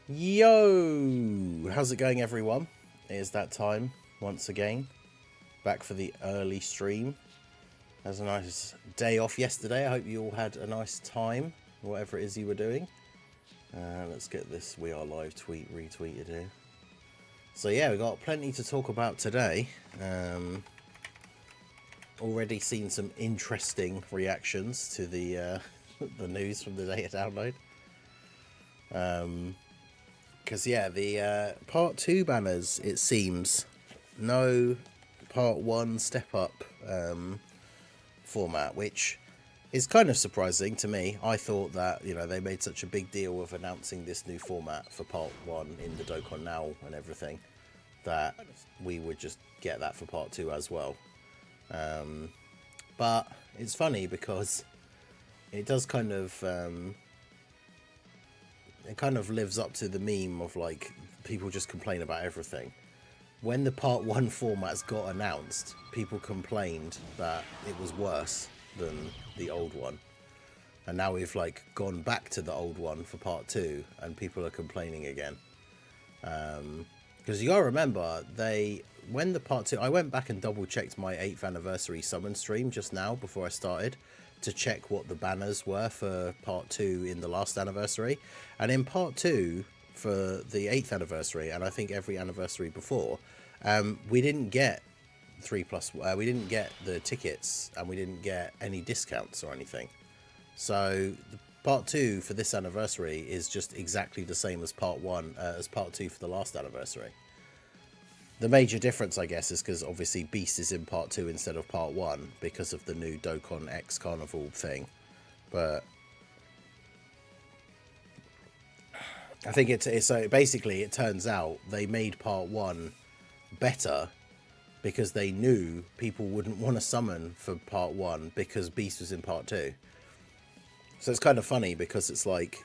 Yo, how's it going, everyone? It is that time once again, back for the early stream. Has a nice day off yesterday. I hope you all had a nice time, whatever it is you were doing. Let's get this "We Are Live" tweet retweeted here. So yeah, we've got plenty to talk about today. Already seen some interesting reactions to the the news from the data download. Because yeah, the part 2 banners, it seems, no part 1 step up format, which is kind of surprising to me. I thought that, you know, they made such a big deal of announcing this new format for part 1 in the Dokkan Now and everything, that we would just get that for part 2 as well. But it's funny because it does kind of it kind of lives up to the meme of like people just complain about everything. When the part 1 formats got announced, people complained that it was worse than the old one, and now we've like gone back to the old one for part 2 and people are complaining again. Because you gotta remember, when the part 2, I went back and double checked my 8th anniversary summon stream just now before I started to check what the banners were for part 2 in the last anniversary, and in part 2 for the 8th anniversary, and I think every anniversary before, we didn't get 3+, we didn't get the tickets, and we didn't get any discounts or anything. So the part 2 for this anniversary is just exactly the same as part 1, as part 2 for the last anniversary. The major difference, I guess, is because obviously Beast is in part 2 instead of part 1 because of the new Dokkan X Carnival thing. But I think it's so basically it turns out they made part 1 better because they knew people wouldn't want to summon for part 1 because Beast was in part 2. So it's kind of funny because it's like,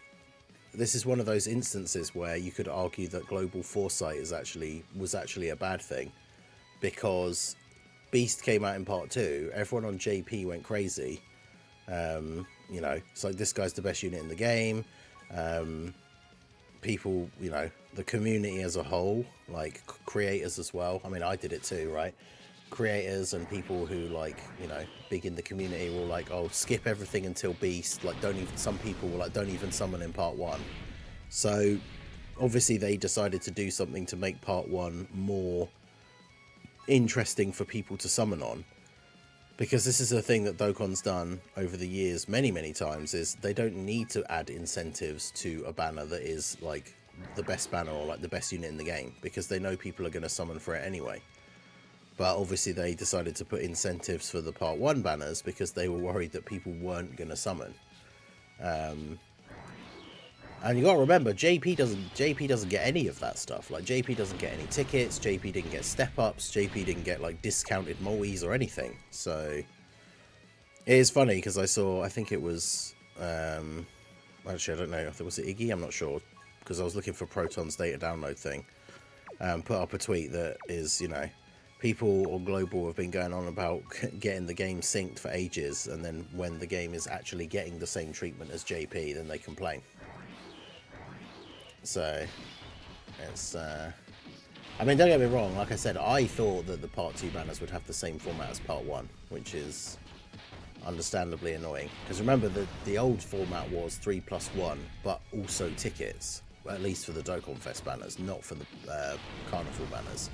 this is one of those instances where you could argue that global foresight was actually a bad thing, because Beast came out in part 2, everyone on JP went crazy. You know, it's like, this guy's the best unit in the game. People, you know, the community as a whole, like creators as well. I mean, I did it too, right? Creators and people who, like, you know, big in the community were like, oh, skip everything until Beast, like, some people were like, don't even summon in part 1. So obviously they decided to do something to make part 1 more interesting for people to summon on, because this is a thing that Dokkan's done over the years many times, is they don't need to add incentives to a banner that is like the best banner or like the best unit in the game, because they know people are going to summon for it anyway. But obviously they decided to put incentives for the part 1 banners because they were worried that people weren't going to summon. And you got to remember, JP doesn't get any of that stuff. Like, JP doesn't get any tickets, JP didn't get step-ups, JP didn't get like discounted mois or anything. So it is funny because I think it was, actually I don't know, I think, was it Iggy? I'm not sure, because I was looking for Proton's data download thing. Put up a tweet that is, you know, people on Global have been going on about getting the game synced for ages, and then when the game is actually getting the same treatment as JP, then they complain. So it's I mean, don't get me wrong, like I said, I thought that the part 2 banners would have the same format as part 1, which is understandably annoying, because remember that the old format was 3+1 but also tickets, at least for the Dokkan Fest banners, not for the Carnival banners.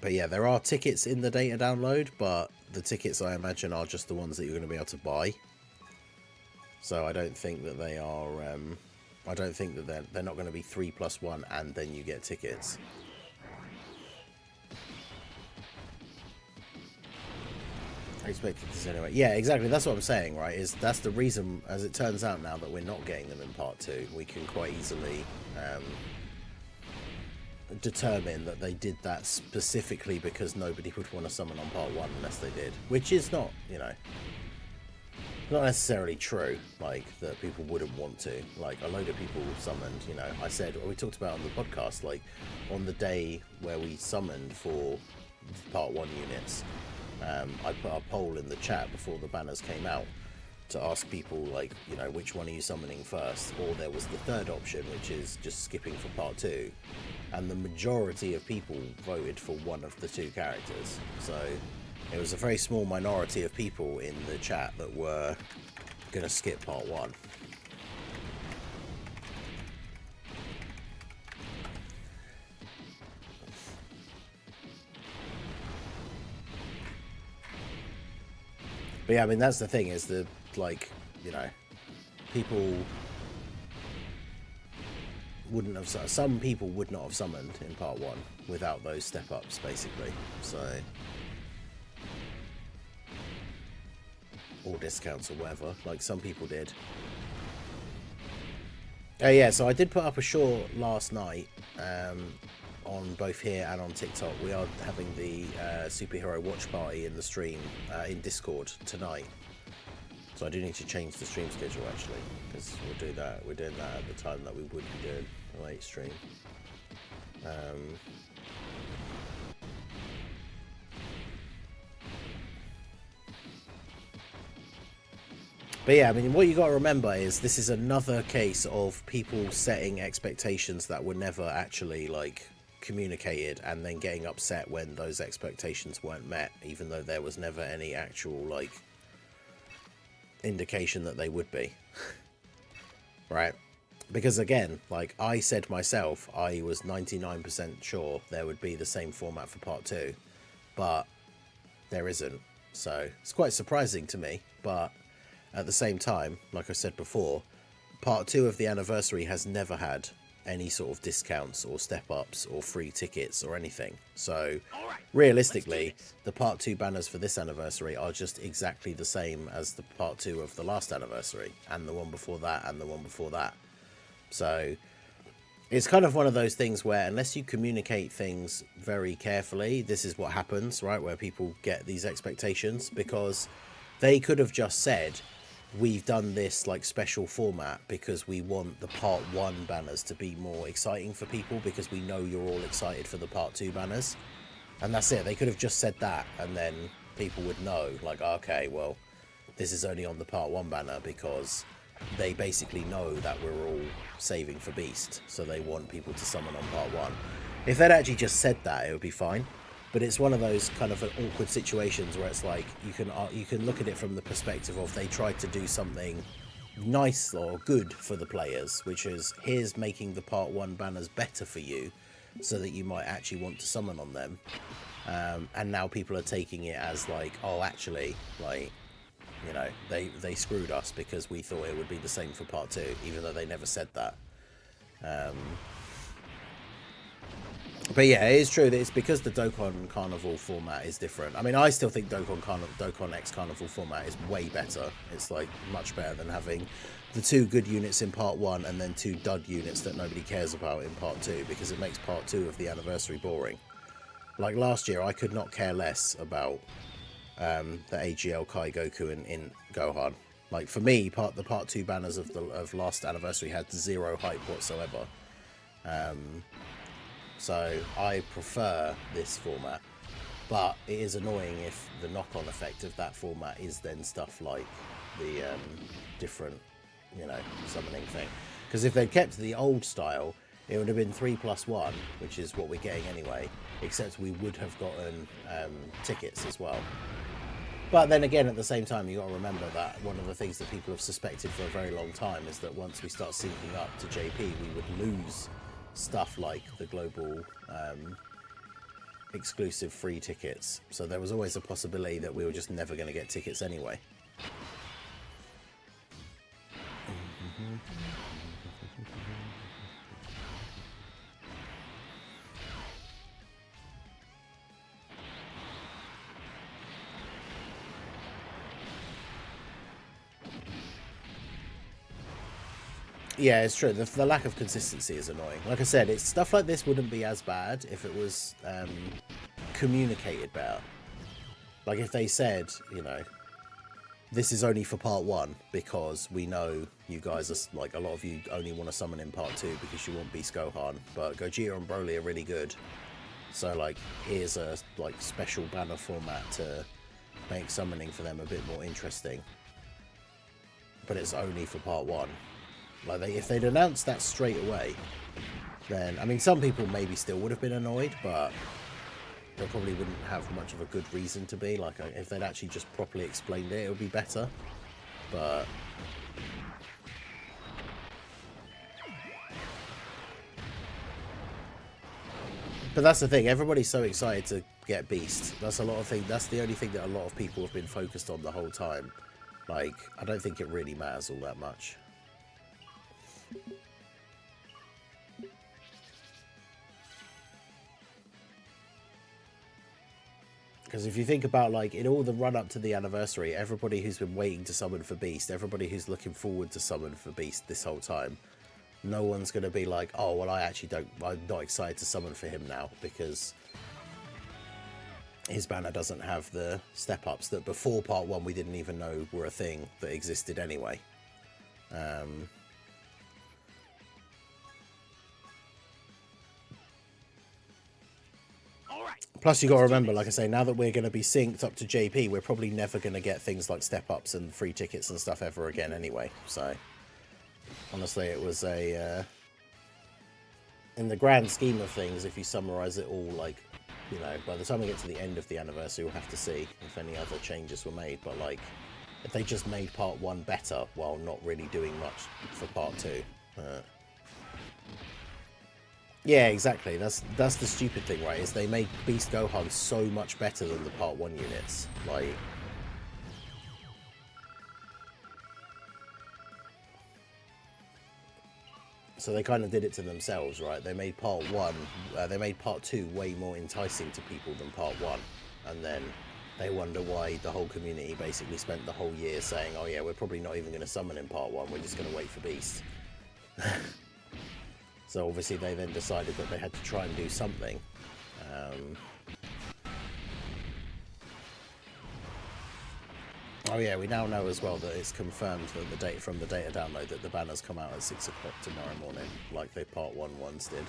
But yeah, there are tickets in the data download, but the tickets, I imagine, are just the ones that you're going to be able to buy. So I don't think that they are, I don't think that they're not going to be 3+1 and then you get tickets. I expected this anyway. Yeah, exactly. That's what I'm saying, right? That's the reason, as it turns out now, that we're not getting them in part 2. We can quite easily determine that they did that specifically because nobody would want to summon on part 1 unless they did, which is not, you know, not necessarily true, like, that people wouldn't want to. Like, a load of people summoned, you know, I said, we talked about on the podcast, like, on the day where we summoned for part 1 units, I put a poll in the chat before the banners came out, to ask people, like, you know, which one are you summoning first, or there was the third option, which is just skipping for part 2, and the majority of people voted for one of the 2 characters. So it was a very small minority of people in the chat that were going to skip part 1. But yeah, I mean, that's the thing, is the, like, you know, people wouldn't have, some people would not have summoned in part 1 without those step-ups, basically. So, or discounts or whatever, like some people did. Oh yeah, so I did put up a short last night, on both here and on TikTok. We are having the superhero watch party in the stream in Discord tonight. So I do need to change the stream schedule, actually, because we'll do that. We're doing that at the time that we would be doing a late stream. But yeah, I mean, what you got to remember is this is another case of people setting expectations that were never actually, like, communicated, and then getting upset when those expectations weren't met, even though there was never any actual, like, indication that they would be. Right? Because again, like I said myself, I was 99% sure there would be the same format for part 2, but there isn't. So it's quite surprising to me, but at the same time, like I said before, part 2 of the anniversary has never had any sort of discounts or step-ups or free tickets or anything. So realistically, the part 2 banners for this anniversary are just exactly the same as the part 2 of the last anniversary, and the one before that, and the one before that. So it's kind of one of those things where unless you communicate things very carefully, this is what happens, right? Where people get these expectations, because they could have just said, we've done this like special format because we want the part 1 banners to be more exciting for people, because we know you're all excited for the part 2 banners. And that's it. They could have just said that, and then people would know, like, okay, well, this is only on the part 1 banner because they basically know that we're all saving for Beast, so they want people to summon on part 1. If they'd actually just said that, it would be fine. But it's one of those kind of awkward situations where it's like you can look at it from the perspective of they tried to do something nice or good for the players, which is, here's making the part 1 banners better for you so that you might actually want to summon on them. And now people are taking it as like, oh, actually, like, you know, they screwed us because we thought it would be the same for part 2, even though they never said that. But yeah, it is true that it's because the Dokkan Carnival format is different. I mean, I still think Dokkan X Carnival format is way better. It's like much better than having the 2 good units in part 1 and then 2 dud units that nobody cares about in part 2, because it makes part 2 of the anniversary boring. Like last year, I could not care less about the AGL Kai Goku in Gohan. Like for me, the part 2 banners of last anniversary had 0 hype whatsoever. So I prefer this format, but it is annoying if the knock-on effect of that format is then stuff like the different, you know, summoning thing. Because if they'd kept the old style, it would have been 3+1, which is what we're getting anyway, except we would have gotten tickets as well. But then again, at the same time, you've got to remember that one of the things that people have suspected for a very long time is that once we start syncing up to JP, we would lose stuff like the global exclusive free tickets. So there was always a possibility that we were just never going to get tickets anyway. Yeah, it's true. The lack of consistency is annoying. Like I said, it's stuff like this wouldn't be as bad if it was communicated better. Like if they said, you know, this is only for part 1 because we know you guys are, like, a lot of you only want to summon in part 2 because you want Beast Gohan, but Gogeta and Broly are really good. So, like, here's a, like, special banner format to make summoning for them a bit more interesting. but it's only for part 1. Like, if they'd announced that straight away, then, I mean, some people maybe still would have been annoyed, but they probably wouldn't have much of a good reason to be. Like, if they'd actually just properly explained it, it would be better. But that's the thing. Everybody's so excited to get Beast. That's the only thing that a lot of people have been focused on the whole time. Like, I don't think it really matters all that much. Because if you think about, like, in all the run-up to the anniversary, everybody who's been waiting to summon for Beast, everybody who's looking forward to summon for Beast this whole time, no one's going to be like, oh, well, I'm not excited to summon for him now, because his banner doesn't have the step-ups that before part 1 we didn't even know were a thing that existed anyway. Plus, you got to remember, like I say, now that we're going to be synced up to JP, we're probably never going to get things like step-ups and free tickets and stuff ever again anyway. So, honestly, it was a... in the grand scheme of things, if you summarise it all, like, you know, by the time we get to the end of the anniversary, we'll have to see if any other changes were made. But, like, if they just made part 1 better while not really doing much for part 2... yeah, exactly. That's the stupid thing, right? Is they made Beast Gohan so much better than the Part 1 units. Like, so they kind of did it to themselves, right? They made Part 1, they made Part 2 way more enticing to people than Part 1, and then they wonder why the whole community basically spent the whole year saying, oh yeah, we're probably not even going to summon in Part 1, we're just going to wait for Beast. So obviously they then decided that they had to try and do something. Oh yeah, we now know as well that it's confirmed that the data from the data download that the banners come out at 6 o'clock tomorrow morning, like the Part 1 ones did.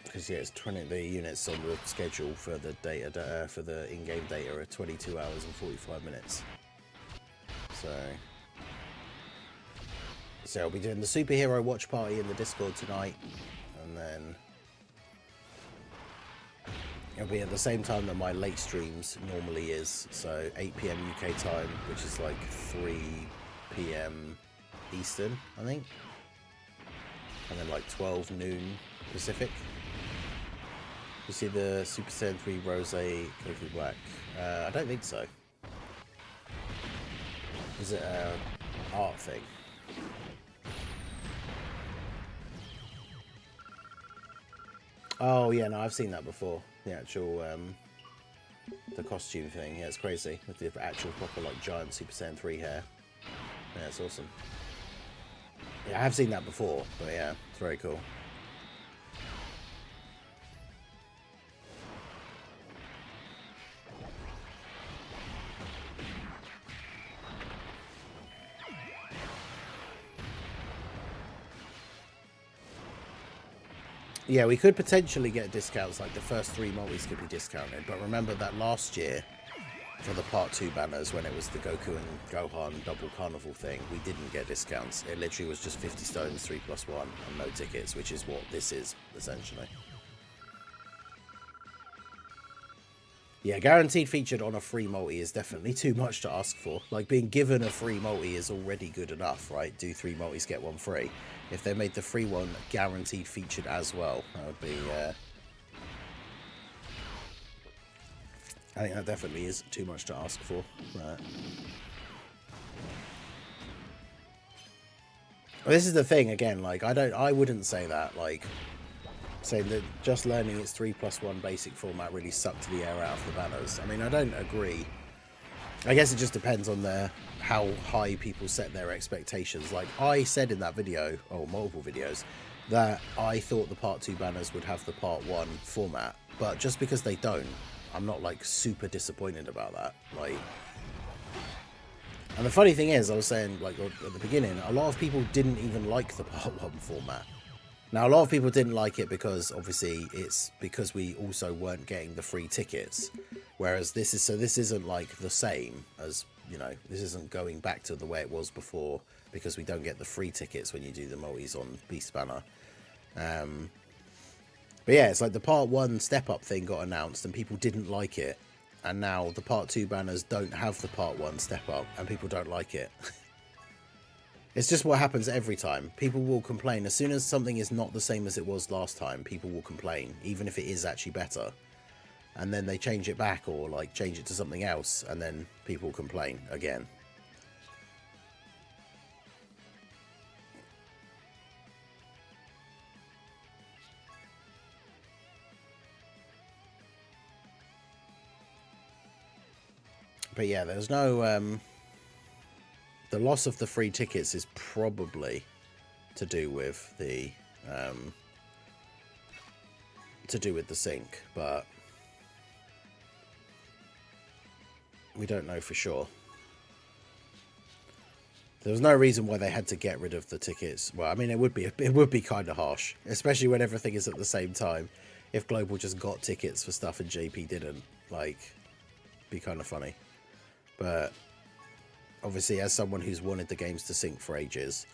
Because yeah, it's 20. The units on the schedule for the data for the in-game data are 22 hours and 45 minutes. So I'll be doing the superhero watch party in the Discord tonight, and then it'll be at the same time that my late streams normally is. So 8 PM UK time, which is like 3 PM Eastern, I think, and then like 12 noon Pacific. You see the Super Saiyan 3 Rose Goku Black? I don't think so. Is it an art thing? Oh yeah, no, I've seen that before. The actual, the costume thing. Yeah, it's crazy with the actual proper like giant Super Saiyan 3 hair. Yeah, it's awesome. Yeah, I have seen that before, but yeah, it's very cool. Yeah, we could potentially get discounts, like the first 3 multis could be discounted, but remember that last year, for the Part 2 banners, when it was the Goku and Gohan double carnival thing, we didn't get discounts. It literally was just 50 stones, 3+1, and no tickets, which is what this is, essentially. Yeah, guaranteed featured on a free multi is definitely too much to ask for. Like, being given a free multi is already good enough, right? Do 3 multis, get 1 free. If they made the free one guaranteed featured as well, that would be... I think that definitely is too much to ask for. But... well, this is the thing, again, like, I wouldn't say that, like... saying that just learning its 3+1 basic format really sucked the air out of the banners. I mean, I don't agree. I guess it just depends on how high people set their expectations. Like, I said in that video, or multiple videos, that I thought the Part 2 banners would have the Part 1 format. But just because they don't, I'm not, like, super disappointed about that. Like, And the funny thing is, I was saying, like, at the beginning, a lot of people didn't even like the Part 1 format. Now, a lot of people didn't like it because, obviously, it's because we also weren't getting the free tickets. Whereas this isn't, like, the same as, you know, this isn't going back to the way it was before because we don't get the free tickets when you do the multis on Beast Banner. But yeah, it's like the Part 1 step-up thing got announced and people didn't like it. And now the Part 2 banners don't have the Part 1 step-up and people don't like it. It's just what happens every time. People will complain. As soon as something is not the same as it was last time, people will complain, even if it is actually better. And then they change it back or like change it to something else, and then people complain again. But yeah, there's no... the loss of the free tickets is probably to do with the sync, but we don't know for sure. There was no reason why they had to get rid of the tickets. Well, I mean, it would be kind of harsh, especially when everything is at the same time. If Global just got tickets for stuff and JP didn't, like, be kind of funny. But obviously, as someone who's wanted the games to sync for ages,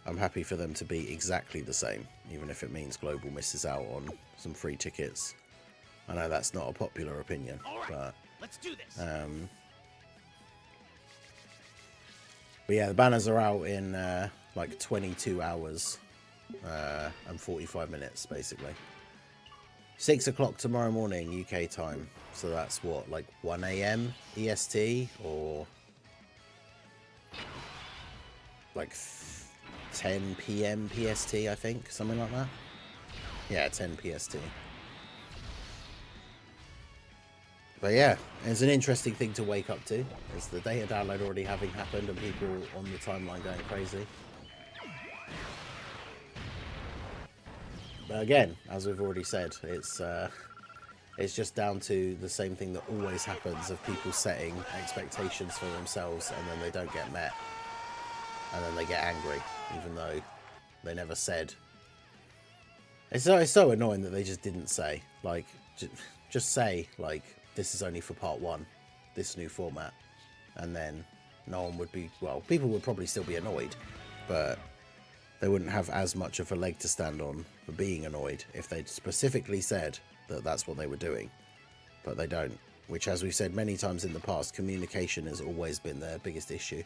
I'm happy for them to be exactly the same, even if it means Global misses out on some free tickets. I know that's not a popular opinion, but let's do this. But yeah, the banners are out in like 22 hours and 45 minutes, basically. 6 o'clock tomorrow morning, UK time. So that's what, like 1 AM EST or like 10 PM PST, I think, something like that. Yeah, 10 PST. But yeah, it's an interesting thing to wake up to. It's the data download already having happened and people on the timeline going crazy. But again, as we've already said, it's just down to the same thing that always happens of people setting expectations for themselves and then they don't get met. And then they get angry, even though they never said. It's so annoying that they just didn't say. Like, just say, like, this is only for Part 1, this new format. And then no one would be, well, people would probably still be annoyed, but they wouldn't have as much of a leg to stand on for being annoyed if they'd specifically said that that's what they were doing. But they don't, which, as we've said many times in the past, communication has always been their biggest issue.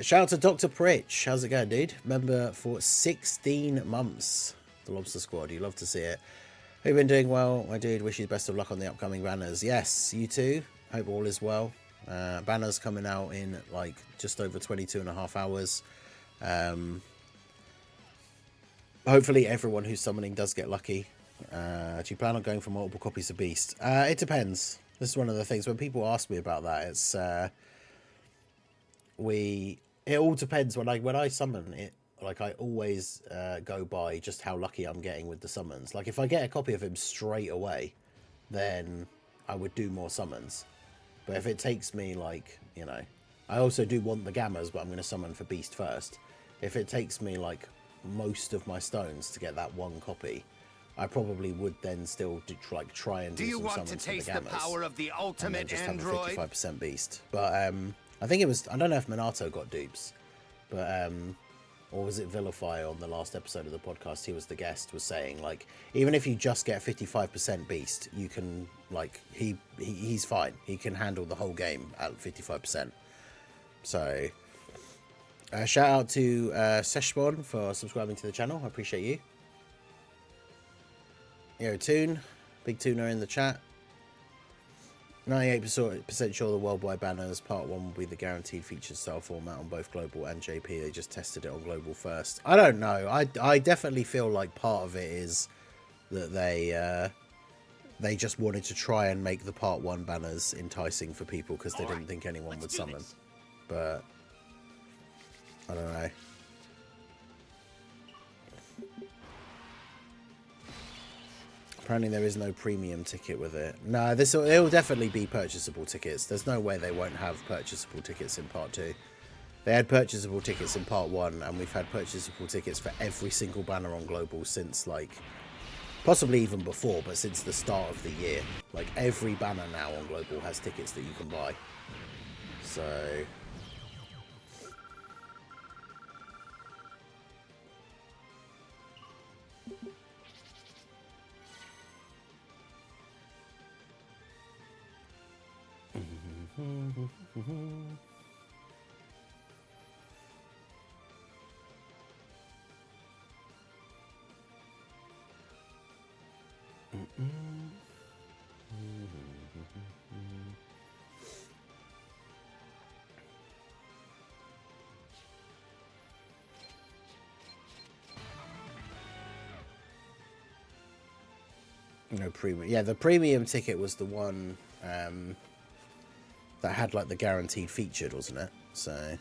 Shout out to Dr. Pritch. How's it going, dude? Member for 16 months. The Lobster Squad. You love to see it. Hope you've been doing well, my dude. Wish you the best of luck on the upcoming banners. Yes, you too. Hope all is well. Banners coming out in like just over 22.5 hours. Hopefully everyone who's summoning does get lucky. Do you plan on going for multiple copies of Beast? It depends. This is one of the things when people ask me about that. It's it all depends. When I summon it, like I always go by just how lucky I'm getting with the summons. Like if I get a copy of him straight away, then I would do more summons. But if it takes me, like, you know, I also do want the Gammas, but I'm going to summon for Beast first. If it takes me like most of my stones to get that one copy, I probably would then still try and do some summons for the Gammas. Do you want to taste the power of the ultimate android? Just have a 55% Beast. But I think it was, I don't know if Minato got dupes, but or was it Vilify on the last episode of the podcast? He was the guest, was saying, like, even if you just get 55% Beast, you can, like, he's fine. He can handle the whole game at 55%. So shout out to Seshbon for subscribing to the channel. I appreciate you. Yo, Toon, big tuner in the chat. 98% sure the worldwide banners part 1 will be the guaranteed featured style format on both global and JP. They just tested it on global first. I don't know. I definitely feel like part of it is that they just wanted to try and make the part 1 banners enticing for people because they didn't think anyone would summon. But I don't know. Apparently there is no premium ticket with it. No, it'll definitely be purchasable tickets. There's no way they won't have purchasable tickets in part 2. They had purchasable tickets in part 1, and we've had purchasable tickets for every single banner on Global since, like, possibly even before, but since the start of the year. Like, every banner now on Global has tickets that you can buy. So... No premium. Yeah, the premium ticket was the one that had like the guaranteed featured, wasn't it? So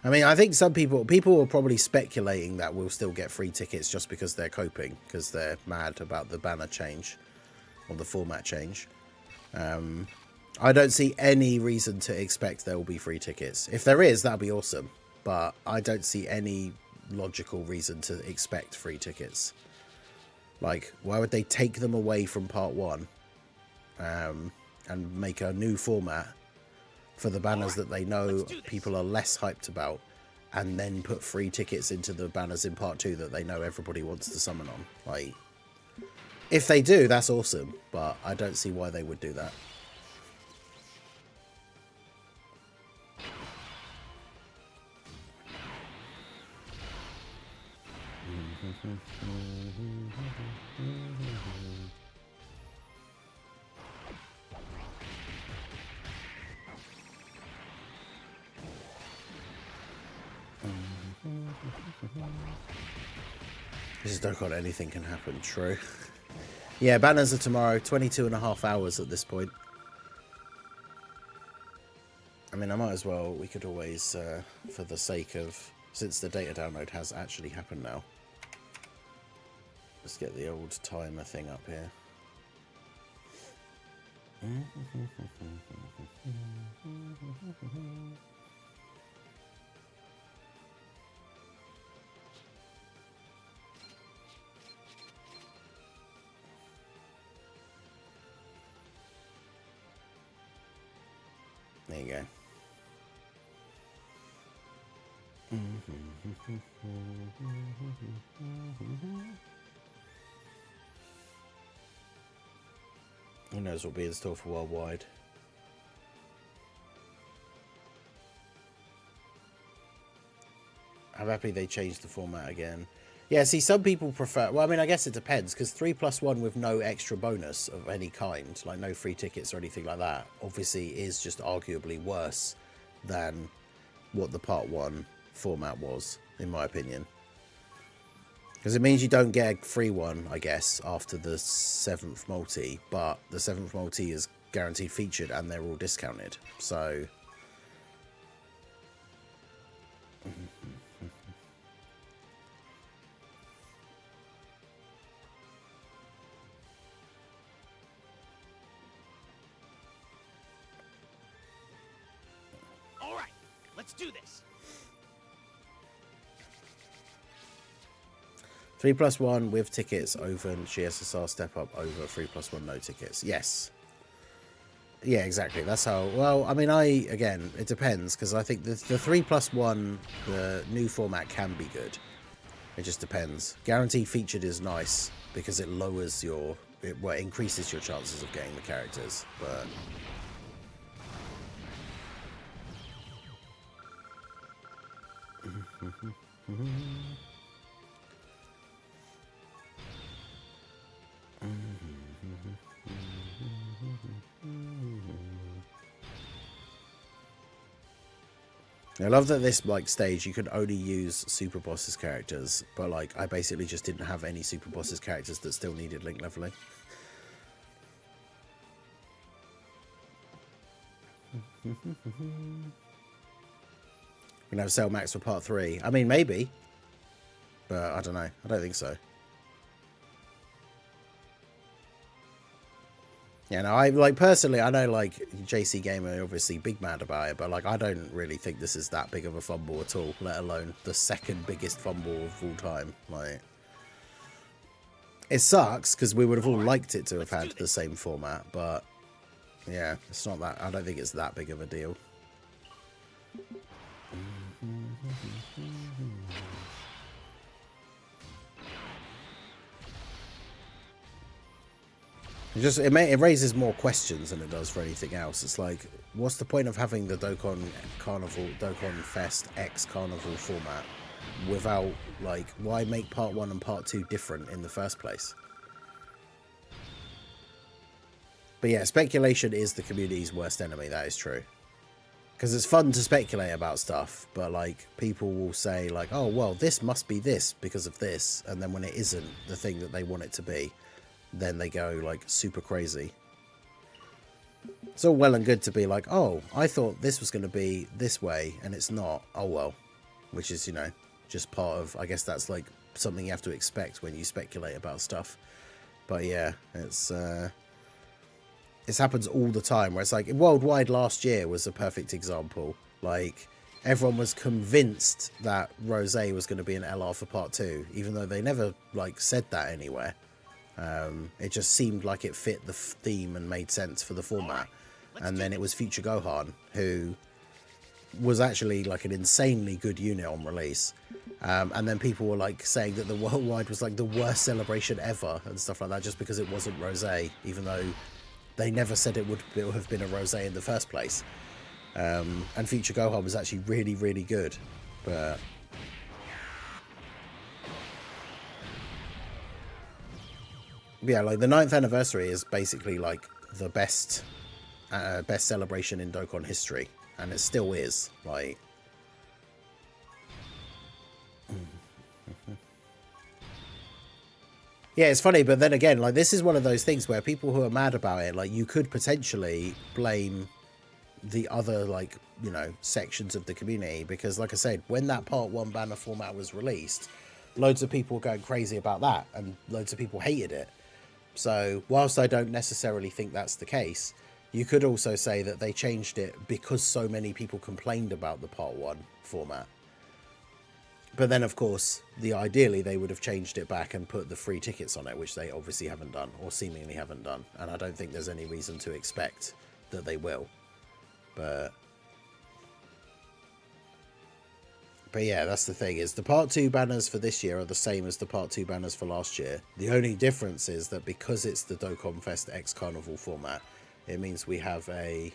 I mean, I think some people are probably speculating that we'll still get free tickets just because they're coping, because they're mad about the banner change or the format change. I don't see any reason to expect there will be free tickets. If there is, that'll be awesome. But I don't see any logical reason to expect free tickets. Like, why would they take them away from part 1 and make a new format for the banners that they know people are less hyped about, and then put free tickets into the banners in part 2 that they know everybody wants to summon on? Like, if they do, that's awesome, but I don't see why they would do that. This is Dokkan, anything can happen, true. Yeah, banners are tomorrow, 22.5 hours at this point. I mean, I might as well, we could always, for the sake of, since the data download has actually happened now, let's get the old timer thing up here. There you go. Who knows what will be in store for worldwide. I'm happy they changed the format again. Yeah, see, some people prefer... Well, I mean, I guess it depends, because 3+1 with no extra bonus of any kind, like no free tickets or anything like that, obviously is just arguably worse than what the Part 1 format was, in my opinion. Because it means you don't get a free one, I guess, after the 7th multi, but the 7th multi is guaranteed featured and they're all discounted, so... All right, let's do this. 3+1 with tickets over GSSR step up over 3+1 no tickets. Yes. Yeah, exactly. That's how... Well, I mean, again, it depends, because I think the 3+1, the new format can be good. It just depends. Guaranteed featured is nice, because it lowers your... It increases your chances of getting the characters, but... I love that this like stage you could only use Super Boss's characters, but like I basically just didn't have any Super Boss's characters that still needed link leveling. We're gonna have Cell Max for part 3. I mean, maybe, but I don't know. I don't think so. Yeah, no, I like personally, I know like JC Gamer obviously big mad about it, but like I don't really think this is that big of a fumble at all, let alone the second biggest fumble of all time. Like, it sucks because we would have all liked it to have had the same format, but yeah, it's not that. I don't think it's that big of a deal. It raises more questions than it does for anything else. It's like, what's the point of having the Dokkan Fest X Carnival format without, like, why make part 1 and part 2 different in the first place? But yeah, speculation is the community's worst enemy. That is true. Because it's fun to speculate about stuff, but like people will say like, oh, well, this must be this because of this. And then when it isn't the thing that they want it to be, then they go like super crazy. It's all well and good to be like, oh, I thought this was going to be this way and it's not. Oh, well, which is, you know, just part of, I guess that's like something you have to expect when you speculate about stuff. But yeah, it happens all the time where it's like Worldwide last year was a perfect example. Like everyone was convinced that Rosé was going to be an LR for part 2, even though they never like said that anywhere. It just seemed like it fit the theme and made sense for the format. And then it was Future Gohan, who was actually like an insanely good unit on release. And then people were like saying that the Worldwide was like the worst celebration ever and stuff like that, just because it wasn't Rosé, even though they never said it would have been a Rosé in the first place. And Future Gohan was actually really, really good. But yeah, like the 9th anniversary is basically like the best celebration in Dokkan history, and it still is. Like, yeah, it's funny, but then again, like this is one of those things where people who are mad about it, like you could potentially blame the other, like, you know, sections of the community, because like I said, when that part 1 banner format was released, loads of people were going crazy about that, and loads of people hated it. So whilst I don't necessarily think that's the case, you could also say that they changed it because so many people complained about the part 1 format. But then, of course, ideally they would have changed it back and put the free tickets on it, which they obviously haven't done, or seemingly haven't done. And I don't think there's any reason to expect that they will. But yeah, that's the thing, is the part 2 banners for this year are the same as the part 2 banners for last year. The only difference is that because it's the Dokkan Fest X Carnival format, it means we have the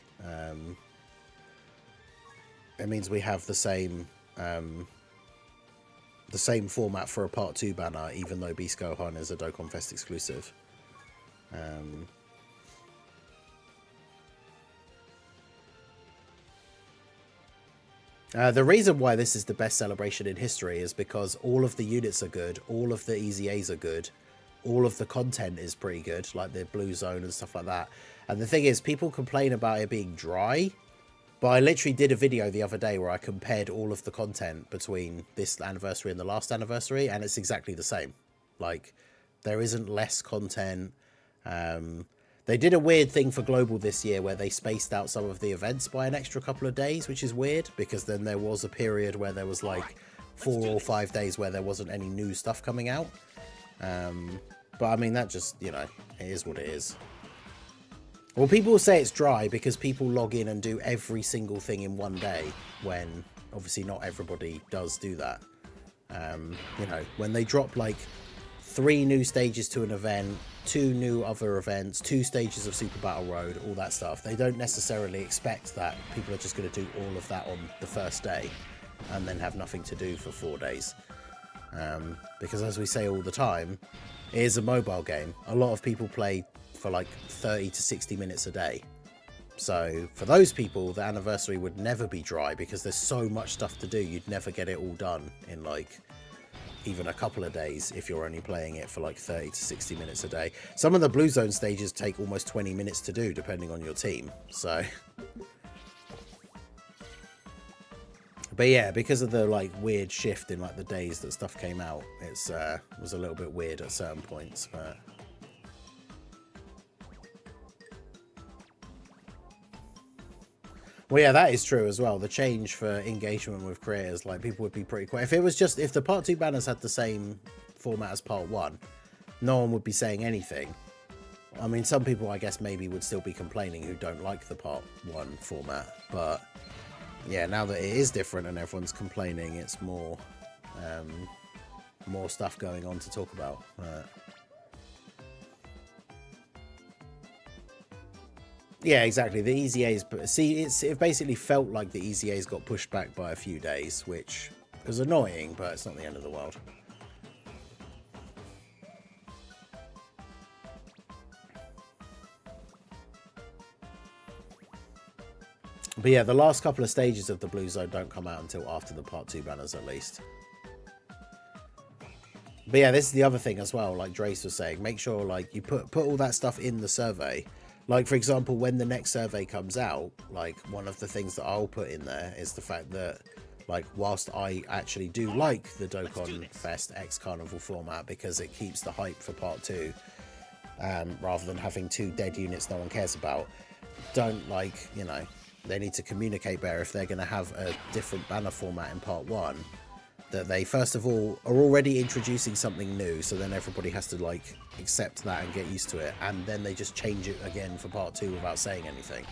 same format for a part 2 banner, even though Beast Gohan is a Dokkan Fest exclusive. The reason why this is the best celebration in history is because all of the units are good, all of the Easy A's are good, all of the content is pretty good, like the Blue Zone and stuff like that. And the thing is, people complain about it being dry, but I literally did a video the other day where I compared all of the content between this anniversary and the last anniversary, and it's exactly the same. Like, there isn't less content. They did a weird thing for Global this year where they spaced out some of the events by an extra couple of days, which is weird, because then there was a period where there was like 4 or 5 days where there wasn't any new stuff coming out. But I mean, that just, you know, it is what it is. Well, people say it's dry because people log in and do every single thing in one day, when obviously not everybody does do that. You know, when they drop like 3 new stages to an event, 2 new other events, 2 stages of Super Battle Road, all that stuff, they don't necessarily expect that people are just going to do all of that on the first day and then have nothing to do for 4 days. Because as we say all the time, it is a mobile game. A lot of people play for like 30 to 60 minutes a day. So for those people, the anniversary would never be dry because there's so much stuff to do. You'd never get it all done in like even a couple of days if you're only playing it for like 30 to 60 minutes a day. Some of the Blue Zone stages take almost 20 minutes to do depending on your team. So, but yeah, because of the like weird shift in like the days that stuff came out, it's was a little bit weird at certain points. But Well, yeah, that is true as well. The change for engagement with creators, like people would be pretty quick. If it was just, if the part 2 banners had the same format as part 1, no one would be saying anything. I mean, some people, I guess, maybe would still be complaining who don't like the part 1 format. But yeah, now that it is different and everyone's complaining, it's more, more stuff going on to talk about. Yeah, exactly. The Easy A's, see, it basically felt like the Easy A's got pushed back by a few days, which was annoying, but it's not the end of the world. But yeah, the last couple of stages of the Blue Zone don't come out until after the part 2 banners, at least. But yeah, this is the other thing as well, like Drace was saying, make sure like you put all that stuff in the survey. Like, for example, when the next survey comes out, like one of the things that I'll put in there is the fact that, like, whilst I actually do like the Dokkan Fest X Carnival format because it keeps the hype for part 2, rather than having 2 dead units no one cares about, don't, like, you know, they need to communicate better if they're going to have a different banner format in part 1. That they, first of all, are already introducing something new, so then everybody has to, like, accept that and get used to it, and then they just change it again for part 2 without saying anything.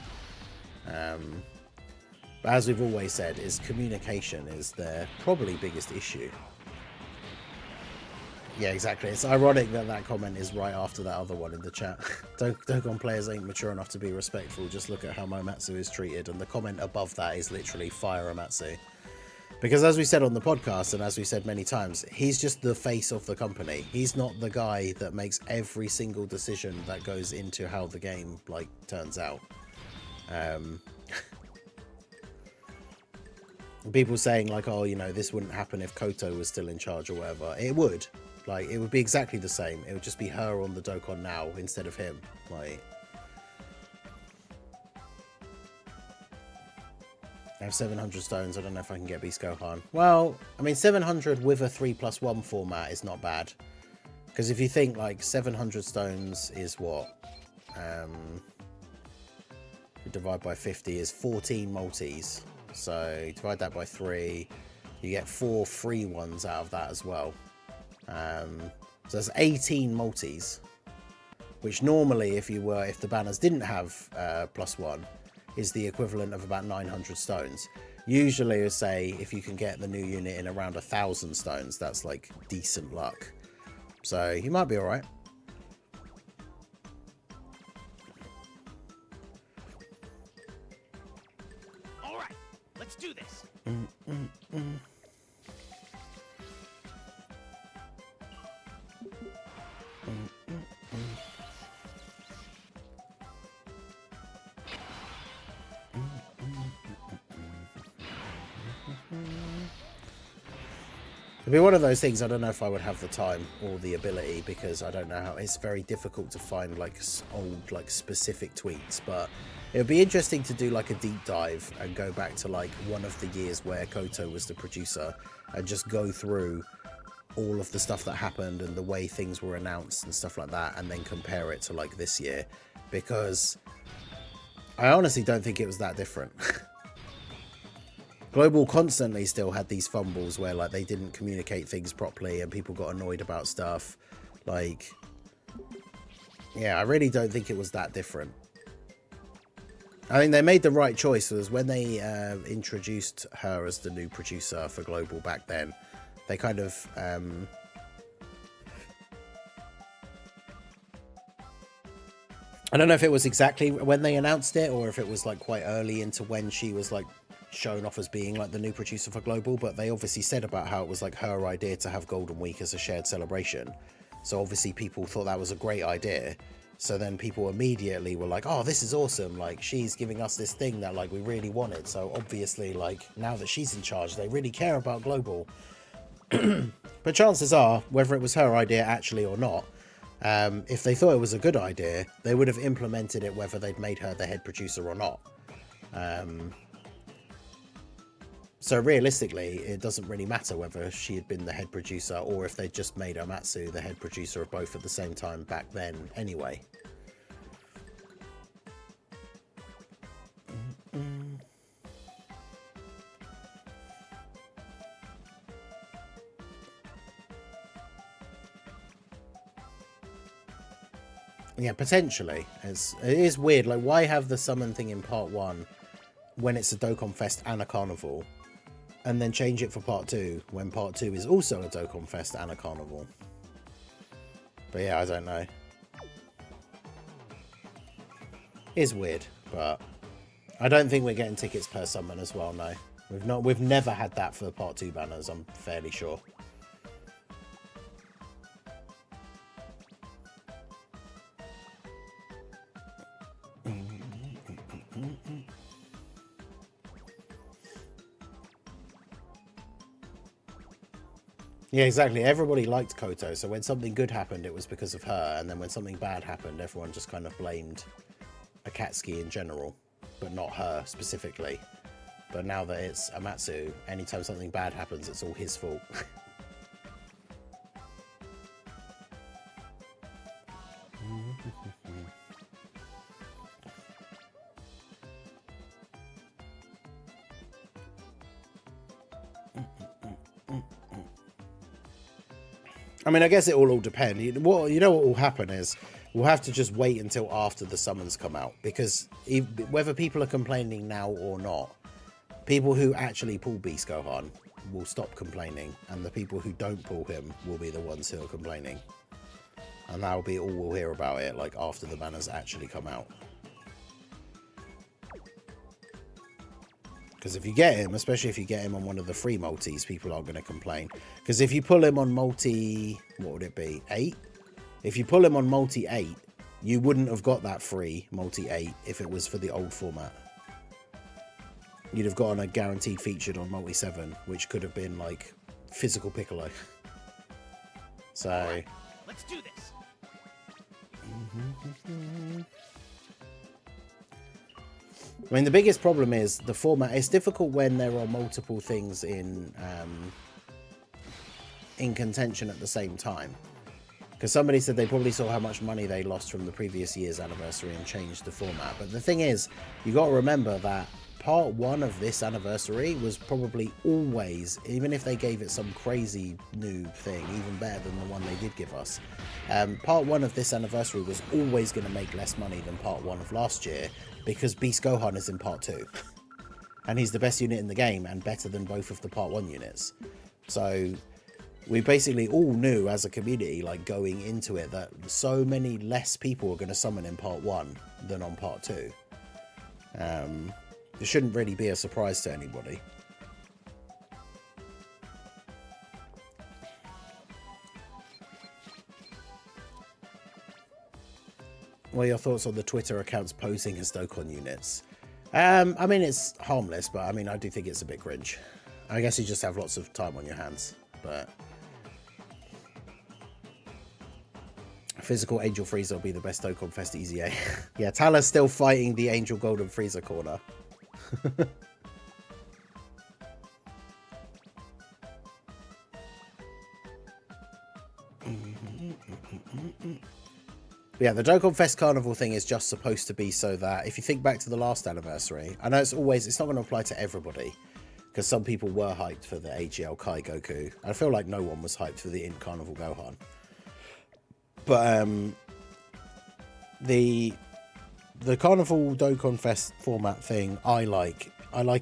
But as we've always said, is communication is their probably biggest issue. Yeah, exactly. It's ironic that that comment is right after that other one in the chat. Dokkan players ain't mature enough to be respectful, just look at how Momatsu is treated, and the comment above that is literally fire Amatsu. Because as we said on the podcast, and as we said many times, he's just the face of the company. He's not the guy that makes every single decision that goes into how the game, like, turns out. People saying, like, oh, you know, this wouldn't happen if Koto was still in charge or whatever. It would. Like, it would be exactly the same. It would just be her on the Dokkan now instead of him. Like... I have 700 stones. I don't know if I can get Beast Gohan. Well, I mean, 700 with a 3+1 format is not bad. Because if you think, like, 700 stones is what? Divide by 50 is 14 multis. So divide that by 3. You get 4 free ones out of that as well. So that's 18 multis. Which normally, if the banners didn't have +1, is the equivalent of about 900 stones. Usually, I say, if you can get the new unit in around 1,000 stones, that's like decent luck. So you might be all right. All right, let's do this. It'd be one of those things. I don't know if I would have the time or the ability, because I don't know how. It's very difficult to find like old, like, specific tweets. But it would be interesting to do like a deep dive and go back to like one of the years where Koto was the producer and just go through all of the stuff that happened and the way things were announced and stuff like that, and then compare it to like this year, because I honestly don't think it was that different. Global constantly still had these fumbles where, like, they didn't communicate things properly and people got annoyed about stuff. Like, yeah, I really don't think it was that different. I think they made the right choice. Was when they introduced her as the new producer for Global back then. They kind of... I don't know if it was exactly when they announced it or if it was, like, quite early into when she was, like, shown off as being like the new producer for Global, but they obviously said about how it was like her idea to have Golden Week as a shared celebration. So obviously people thought that was a great idea. So then people immediately were like, oh, this is awesome. Like, she's giving us this thing that, like, we really wanted. So obviously, like, now that she's in charge, they really care about Global. But chances are, whether it was her idea actually or not, if they thought it was a good idea, they would have implemented it whether they'd made her the head producer or not. So realistically, it doesn't really matter whether she had been the head producer or if they just made Amatsu the head producer of both at the same time back then anyway. Yeah, potentially. It is weird. Like, why have the summon thing in part 1 when it's a Dokkan Fest and a carnival, and then change it for part 2 when part 2 is also a Dokkan Fest and a carnival? But yeah, I don't know. It's weird, but I don't think we're getting tickets per summon as well. No, we've never had that for part 2 banners. I'm fairly sure. Yeah, exactly. Everybody liked Koto, so when something good happened, it was because of her, and then when something bad happened, everyone just kind of blamed Akatsuki in general, but not her specifically. But now that it's Amatsu, anytime something bad happens, it's all his fault. I mean, I guess it will all depend. You know what will happen is we'll have to just wait until after the summons come out, because whether people are complaining now or not, people who actually pull Beast Gohan will stop complaining, and the people who don't pull him will be the ones who are complaining. And that'll be all we'll hear about it, like, after the banners actually come out. Because if you get him, especially if you get him on one of the free multis, people are going to complain. Because if you pull him on multi, what would it be, 8? If you pull him on multi 8, you wouldn't have got that free multi 8 if it was for the old format. You'd have gotten a guaranteed featured on multi 7, which could have been like physical Piccolo. So right, let's do this. I mean, the biggest problem is the format. It's difficult when there are multiple things in contention at the same time. Because somebody said they probably saw how much money they lost from the previous year's anniversary and changed the format. But the thing is, you got to remember that part 1 of this anniversary was probably always, even if they gave it some crazy new thing, even better than the one they did give us. Part 1 of this anniversary was always going to make less money than part 1 of last year, because Beast Gohan is in part 2. And he's the best unit in the game and better than both of the part 1 units. So we basically all knew as a community, like going into it, that so many less people are going to summon in part 1 than on part 2. It shouldn't really be a surprise to anybody. What are your thoughts on the Twitter accounts posing as Dokkan units? I mean, it's harmless, but I mean, I do think it's a bit cringe. I guess you just have lots of time on your hands, but physical Angel Frieza will be the best Dokkan Fest EZA. Yeah, Tala's still fighting the Angel Golden Frieza corner. Yeah, the Dokkan Fest Carnival thing is just supposed to be so that, if you think back to the last anniversary, I know it's not going to apply to everybody, because some people were hyped for the AGL Kai Goku. I feel like no one was hyped for the Int Carnival Gohan. But the Carnival Dokkan Fest format thing, I like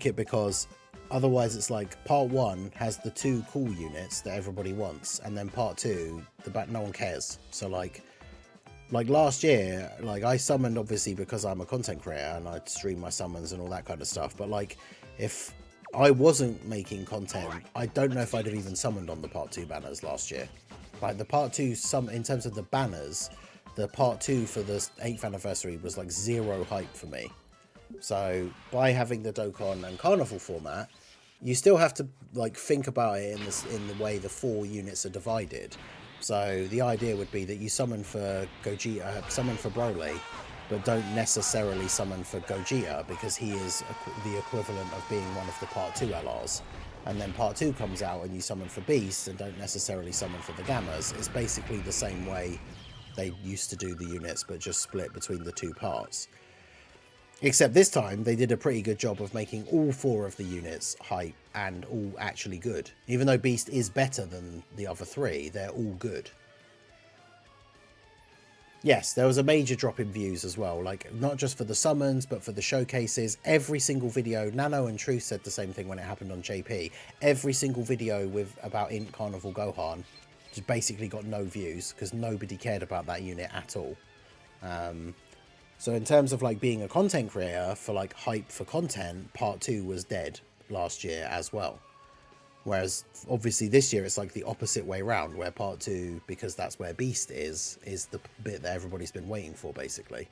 it because otherwise it's like part 1 has the 2 cool units that everybody wants, and then part 2 no one cares. So like last year, like, I summoned obviously because I'm a content creator and I stream my summons and all that kind of stuff, but like, if I wasn't making content, I don't know if I'd have even summoned on the part 2 banners last year. Like, the part 2 in terms of the banners, the part 2 for the 8th anniversary was like 0 hype for me. So by having the Dokkan and Carnival format, you still have to like think about it in the way the 4 units are divided. So the idea would be that you summon for Gogeta, summon for Broly, but don't necessarily summon for Gogeta, because he is the equivalent of being one of the part 2 LRs. And then part 2 comes out and you summon for Beast and don't necessarily summon for the Gammas. It's basically the same way they used to do the units, but just split between the 2 parts. Except this time, they did a pretty good job of making all 4 of the units hype and all actually good. Even though Beast is better than the other 3, they're all good. Yes, there was a major drop in views as well, like not just for the summons, but for the showcases. Every single video, Nano and Truth said the same thing when it happened on JP. Every single video with about Int Carnival Gohan just basically got no views because nobody cared about that unit at all. So in terms of like being a content creator for like hype for content, part 2 was dead last year as well. Whereas obviously this year it's like the opposite way around, where part 2, because that's where Beast is the bit that everybody's been waiting for, basically.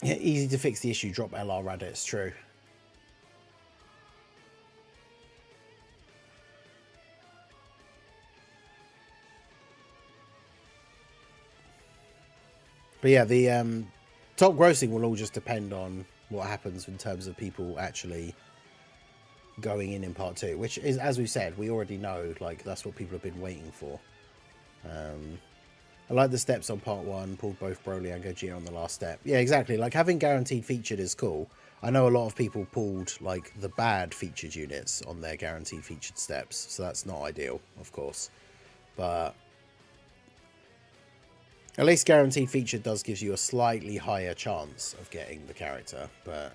Yeah, easy to fix the issue, drop LR Raditz, true. But yeah, the top grossing will all just depend on what happens in terms of people actually going in part 2, which is, as we said, we already know, like, that's what people have been waiting for. I like the steps on part 1, pulled both Broly and Gogeta on the last step. Yeah, exactly, like having guaranteed featured is cool. I know a lot of people pulled like the bad featured units on their guaranteed featured steps, so that's not ideal, of course. But at least guaranteed featured does gives you a slightly higher chance of getting the character. But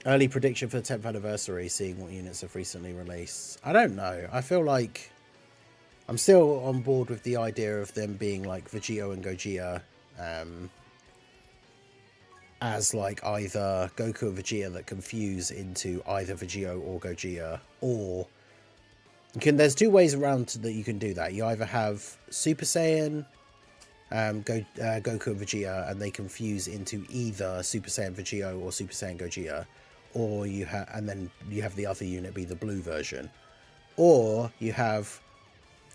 early prediction for the 10th anniversary, seeing what units have recently released. I don't know. I feel like I'm still on board with the idea of them being like Vegito and Gogeta as like either Goku and Vegeta that confuse into either Vegito or Gogeta, or there's two ways around that you can do that. You either have Super Saiyan Goku and Vegeta and they confuse into either Super Saiyan Vegito or Super Saiyan Gogeta, or you have, and then you have the other unit be the blue version, or you have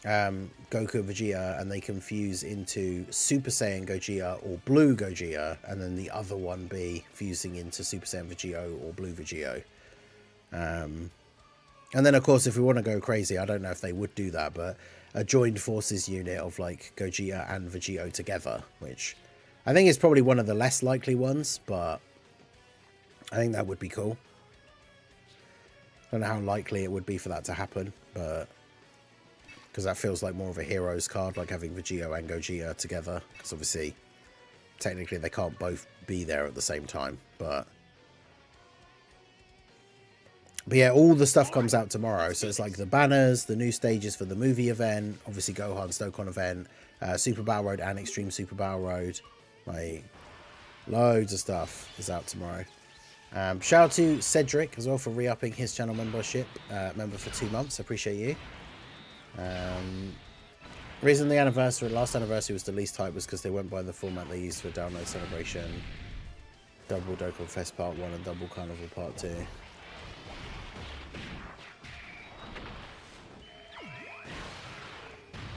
Goku and Vegeta and they confuse into Super Saiyan Gogeta or Blue Gogeta, and then the other one be fusing into Super Saiyan Vegito or Blue Vegito. And then of course, if we want to go crazy, I don't know if they would do that, but a joined forces unit of like Gogeta and Vegito together, which I think is probably one of the less likely ones, but I think that would be cool. I don't know how likely it would be for that to happen, but because that feels like more of a heroes card, like having Vegito and Gogeta together, because obviously technically they can't both be there at the same time, but yeah, all the stuff comes out tomorrow, so it's like the banners, the new stages for the movie event, obviously Gohan's Dokkan event, Super Battle Road and Extreme Super Battle Road, like loads of stuff is out tomorrow. Shout out to Cedric as well for re-upping his channel membership, member for 2 months, appreciate you. Reason the last anniversary was the least hype was because they went by the format they used for Download Celebration, Double Dokkan Fest Part 1 and Double Carnival Part 2.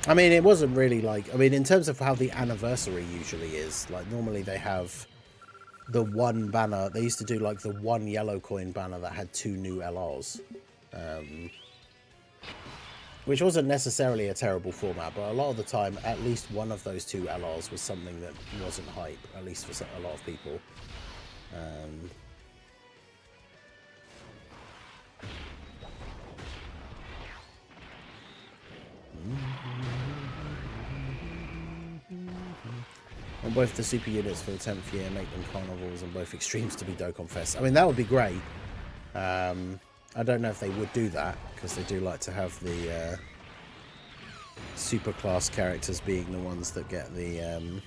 I mean, it wasn't really like, I mean, in terms of how the anniversary usually is, like normally they have the one banner, they used to do like the one yellow coin banner that had 2 new LRs, which wasn't necessarily a terrible format, but a lot of the time, at least one of those 2 LRs was something that wasn't hype, at least for a lot of people. On both the super units for the 10th year, make them carnivals, and both extremes to be Dokkan Fest. I mean, that would be great. I don't know if they would do that, because they do like to have the super class characters being the ones that get the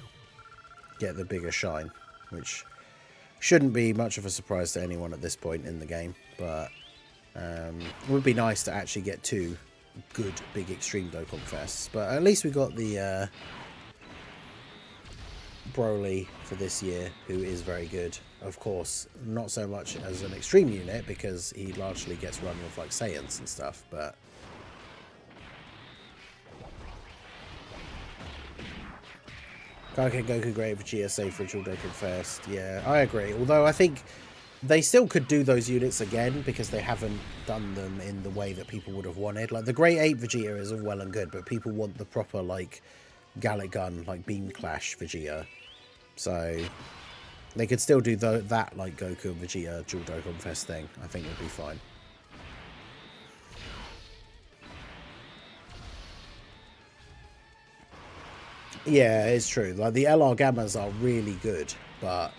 bigger shine, which shouldn't be much of a surprise to anyone at this point in the game. But it would be nice to actually get 2 good big extreme Dokkan Fests. But at least we got the Broly for this year, who is very good. Of course, not so much as an extreme unit because he largely gets run with like Saiyans and stuff, but Kaioken Goku great for GSA for Ritual Dokkan Fest. Yeah, I agree. Although I think they still could do those units again because they haven't done them in the way that people would have wanted. Like the Great Ape Vegeta is all well and good, but people want the proper like Gallic Gun, like Beam Clash Vegeta. So they could still do that like Goku and Vegeta dual Dokkan Fest thing. I think would be fine. Yeah, it's true. Like the LR Gammas are really good, but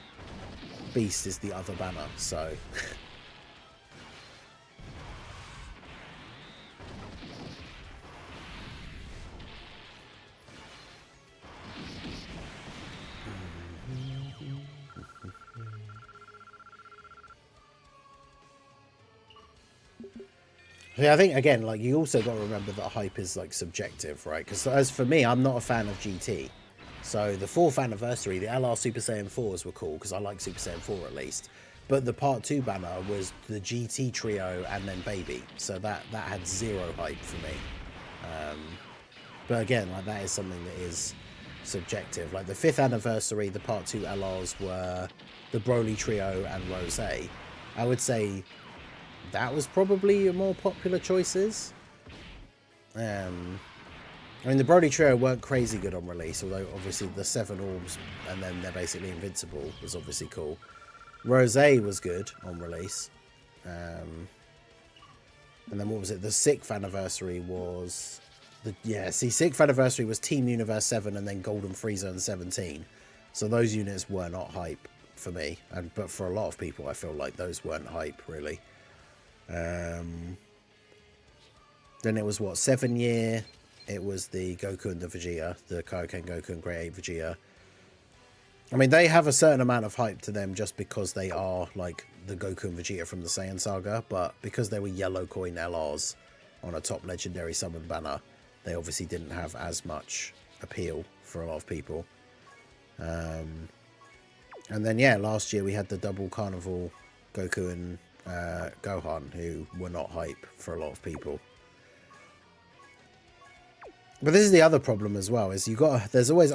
Beast is the other banner, so yeah, I think again, like you also got to remember that hype is like subjective, right? Because as for me, I'm not a fan of GT. So the 4th anniversary, the LR Super Saiyan 4s were cool because I like Super Saiyan 4 at least. But the Part 2 banner was the GT trio and then Baby. So that had zero hype for me. But again, like that is something that is subjective. Like the 5th anniversary, the Part 2 LRs were the Broly trio and Rose. I would say that was probably your more popular choices. I mean, the Broly trio weren't crazy good on release, although obviously the 7 orbs and then they're basically invincible was obviously cool. Rose was good on release. And then what was it? The 6th anniversary was... 6th anniversary was Team Universe 7 and then Golden Frieza and 17. So those units were not hype for me. But for a lot of people, I feel like those weren't hype, really. Then it was, what, 7 year... It was the Goku and the Vegeta, the Kaioken Goku and Great Ape Vegeta. I mean, they have a certain amount of hype to them just because they are, like, the Goku and Vegeta from the Saiyan Saga. But because they were yellow coin LRs on a top legendary summon banner, they obviously didn't have as much appeal for a lot of people. And then, yeah, last year we had the double Carnival Goku and Gohan, who were not hype for a lot of people. But this is the other problem as well, is there's always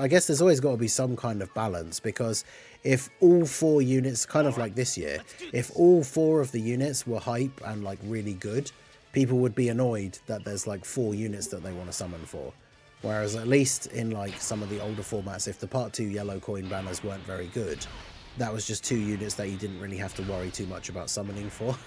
got to be some kind of balance, because if all 4 units, kind of like this year, if all 4 of the units were hype and like really good, people would be annoyed that there's like 4 units that they want to summon for. Whereas at least in like some of the older formats, if the Part 2 yellow coin banners weren't very good, that was just 2 units that you didn't really have to worry too much about summoning for.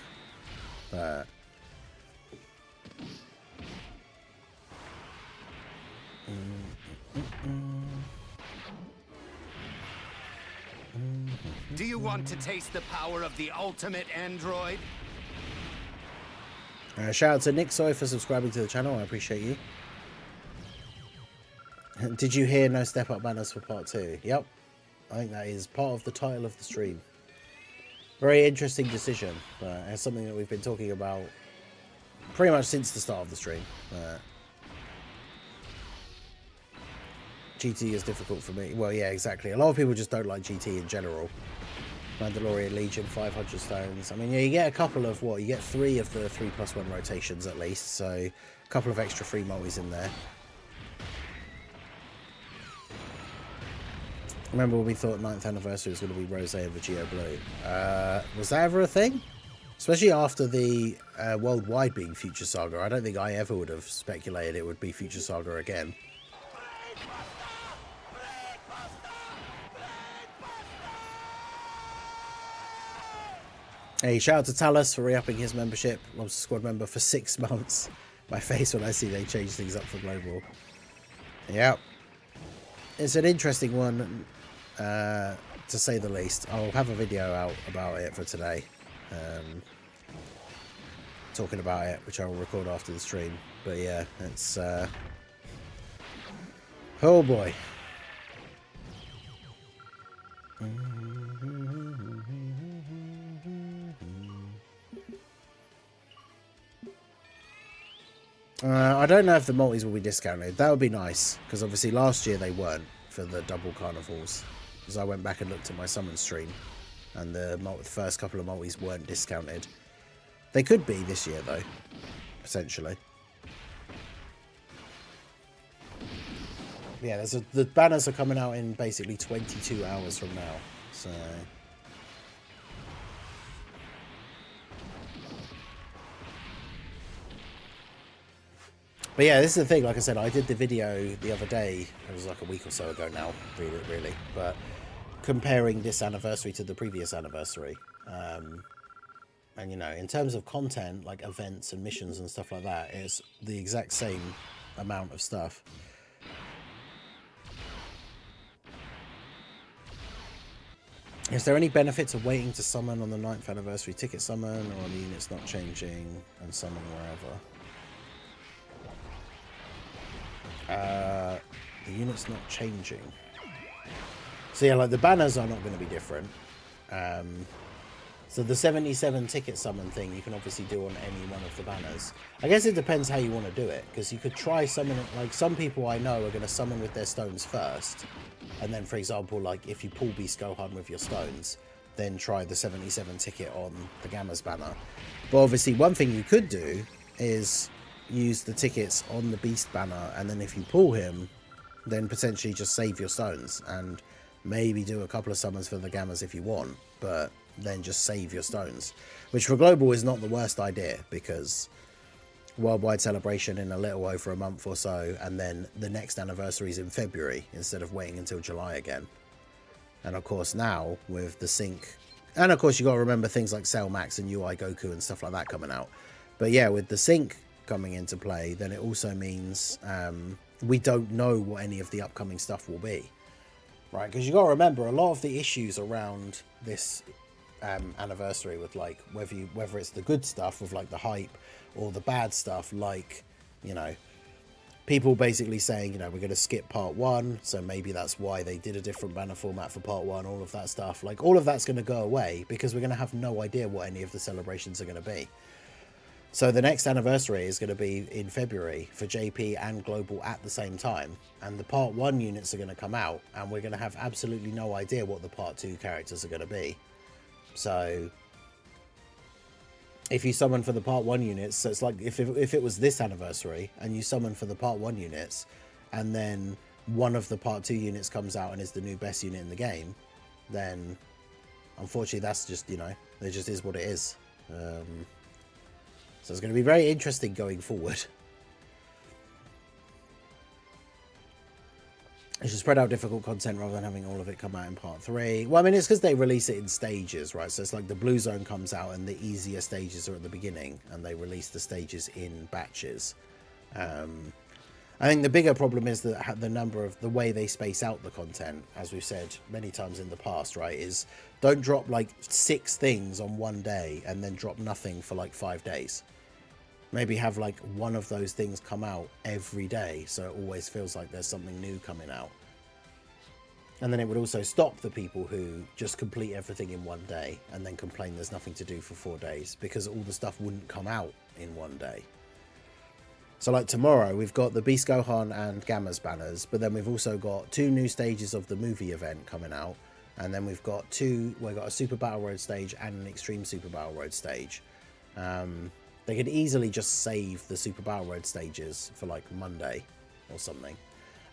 Do you want to taste the power of the ultimate android? Shout out to Nick Soy for subscribing to the channel. I appreciate you. Did you hear no step up banners for Part 2? Yep. I think that is part of the title of the stream. Very interesting decision. It's something that we've been talking about pretty much since the start of the stream. GT is difficult for me. Well, yeah, exactly. A lot of people just don't like GT in general. Mandalorian Legion, 500 stones. I mean, yeah, you get a couple of what? You get 3 of the 3+1 rotations at least. So a couple of extra free multis in there. Remember when we thought 9th anniversary was going to be Rose and Vegeta Blue? Was that ever a thing? Especially after the worldwide being Future Saga. I don't think I ever would have speculated it would be Future Saga again. Hey, shout out to Talus for re-upping his membership. Lobster Squad member for 6 months. My face when I see they change things up for Global. Yep. It's an interesting one, to say the least. I'll have a video out about it for today. Talking about it, which I will record after the stream. But yeah, it's... oh boy. I don't know if the multis will be discounted. That would be nice, because obviously last year they weren't for the double carnivals. Because I went back and looked at my summon stream, and the first couple of multis weren't discounted. They could be this year though, potentially. Yeah, the banners are coming out in basically 22 hours from now, so But yeah, this is the thing. Like I said, I did the video the other day. It was like a week or so ago now, really. But comparing this anniversary to the previous anniversary. And, you know, in terms of content, like events and missions and stuff like that, it's the exact same amount of stuff. Is there any benefit to waiting to summon on the 9th anniversary ticket summon, or the unit's not changing and summon wherever? The unit's not changing. So yeah, like the banners are not going to be different. So the 77 ticket summon thing you can obviously do on any one of the banners. I guess it depends how you want to do it, because you could try summoning, like some people I know are going to summon with their stones first, and then for example, like if you pull Beast Gohan with your stones, then try the 77 ticket on the Gamma's banner. But obviously one thing you could do is use the tickets on the Beast banner, and then if you pull him, then potentially just save your stones and maybe do a couple of summons for the Gammas if you want, but then just save your stones, which for global is not the worst idea, because worldwide celebration in a little over a month or so, and then the next anniversary is in February instead of waiting until July again. And of course now with the sync, and of course you got to remember things like Cell Max and UI Goku and stuff like that coming out. But yeah, with the sync coming into play, then it also means we don't know what any of the upcoming stuff will be, right? Because you got to remember a lot of the issues around this anniversary with like whether it's the good stuff with like the hype, or the bad stuff like, you know, people basically saying, you know, we're going to skip part 1, so maybe that's why they did a different banner format for part 1, all of that stuff, like all of that's going to go away because we're going to have no idea what any of the celebrations are going to be. So the next anniversary is going to be in February for JP and Global at the same time, and the part 1 units are going to come out, and we're going to have absolutely no idea what the part 2 characters are going to be. So if you summon for the part 1 units, so it's like if it was this anniversary and you summon for the part 1 units, and then one of the part 2 units comes out and is the new best unit in the game, then unfortunately that's just, you know, it just is what it is. So it's going to be very interesting going forward. It should spread out difficult content rather than having all of it come out in part 3. Well, I mean, it's because they release it in stages, right? So it's like the blue zone comes out and the easier stages are at the beginning, and they release the stages in batches. I think the bigger problem is that the way they space out the content, as we've said many times in the past, right, is don't drop like 6 things on one day and then drop nothing for like 5 days. Maybe have like one of those things come out every day, so it always feels like there's something new coming out. And then it would also stop the people who just complete everything in one day and then complain there's nothing to do for 4 days, because all the stuff wouldn't come out in one day. So like tomorrow we've got the Beast Gohan and Gamma's banners, but then we've also got 2 new stages of the movie event coming out, and then we've got a Super Battle Road stage and an Extreme Super Battle Road stage. They could easily just save the Super Battle Road stages for like Monday or something.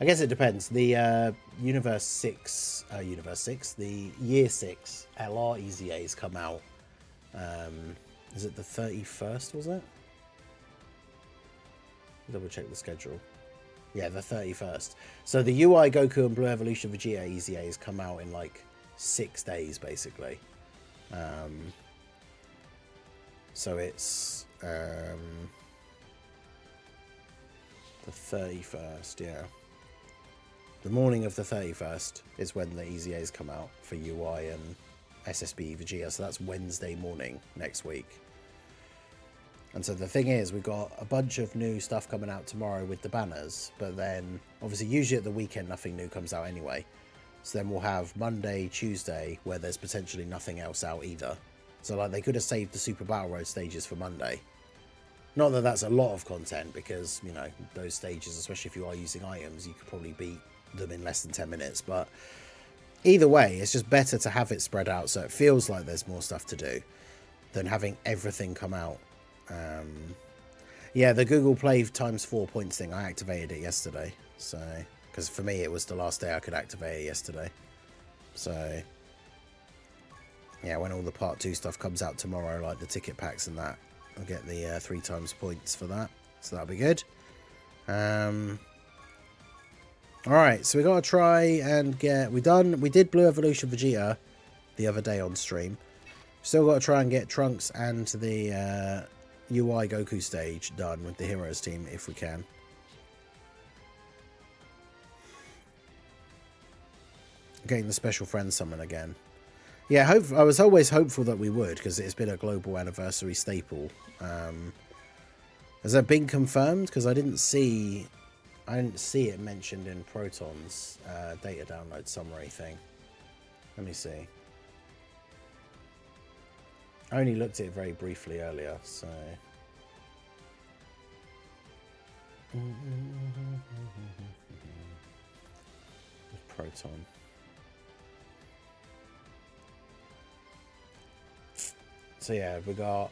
I guess it depends. The the Year 6 LR EZAs come out. Is it the 31st, was it? Double check the schedule. Yeah, the 31st. So the UI Goku and Blue Evolution Vegeta EZAs come out in like 6 days, basically. So it's the 31st, yeah. The morning of the 31st is when the EZAs come out for UI and SSB Vegeta, so that's Wednesday morning next week. And so the thing is, we've got a bunch of new stuff coming out tomorrow with the banners, but then obviously usually at the weekend nothing new comes out anyway. So then we'll have Monday, Tuesday, where there's potentially nothing else out either. So like they could have saved the Super Battle Road stages for Monday. Not that that's a lot of content, because, you know, those stages, especially if you are using items, you could probably beat them in less than 10 minutes. But either way, it's just better to have it spread out so it feels like there's more stuff to do than having everything come out. Yeah, the Google Play times 4 points thing, I activated it yesterday. So, because for me it was the last day I could activate it yesterday. So yeah, when all the part 2 stuff comes out tomorrow, like the ticket packs and that, I'll get the 3 times points for that. So that'll be good. Alright, so we gotta try and get... We did Blue Evolution Vegeta the other day on stream. Still gotta try and get Trunks and the UI Goku stage done with the Heroes team if we can. Getting the special friend summon again. Yeah, I was always hopeful that we would, because it's been a global anniversary staple. Has that been confirmed? Because I didn't see it mentioned in Proton's data download summary thing. Let me see. I only looked at it very briefly earlier, so... Proton. So yeah, we got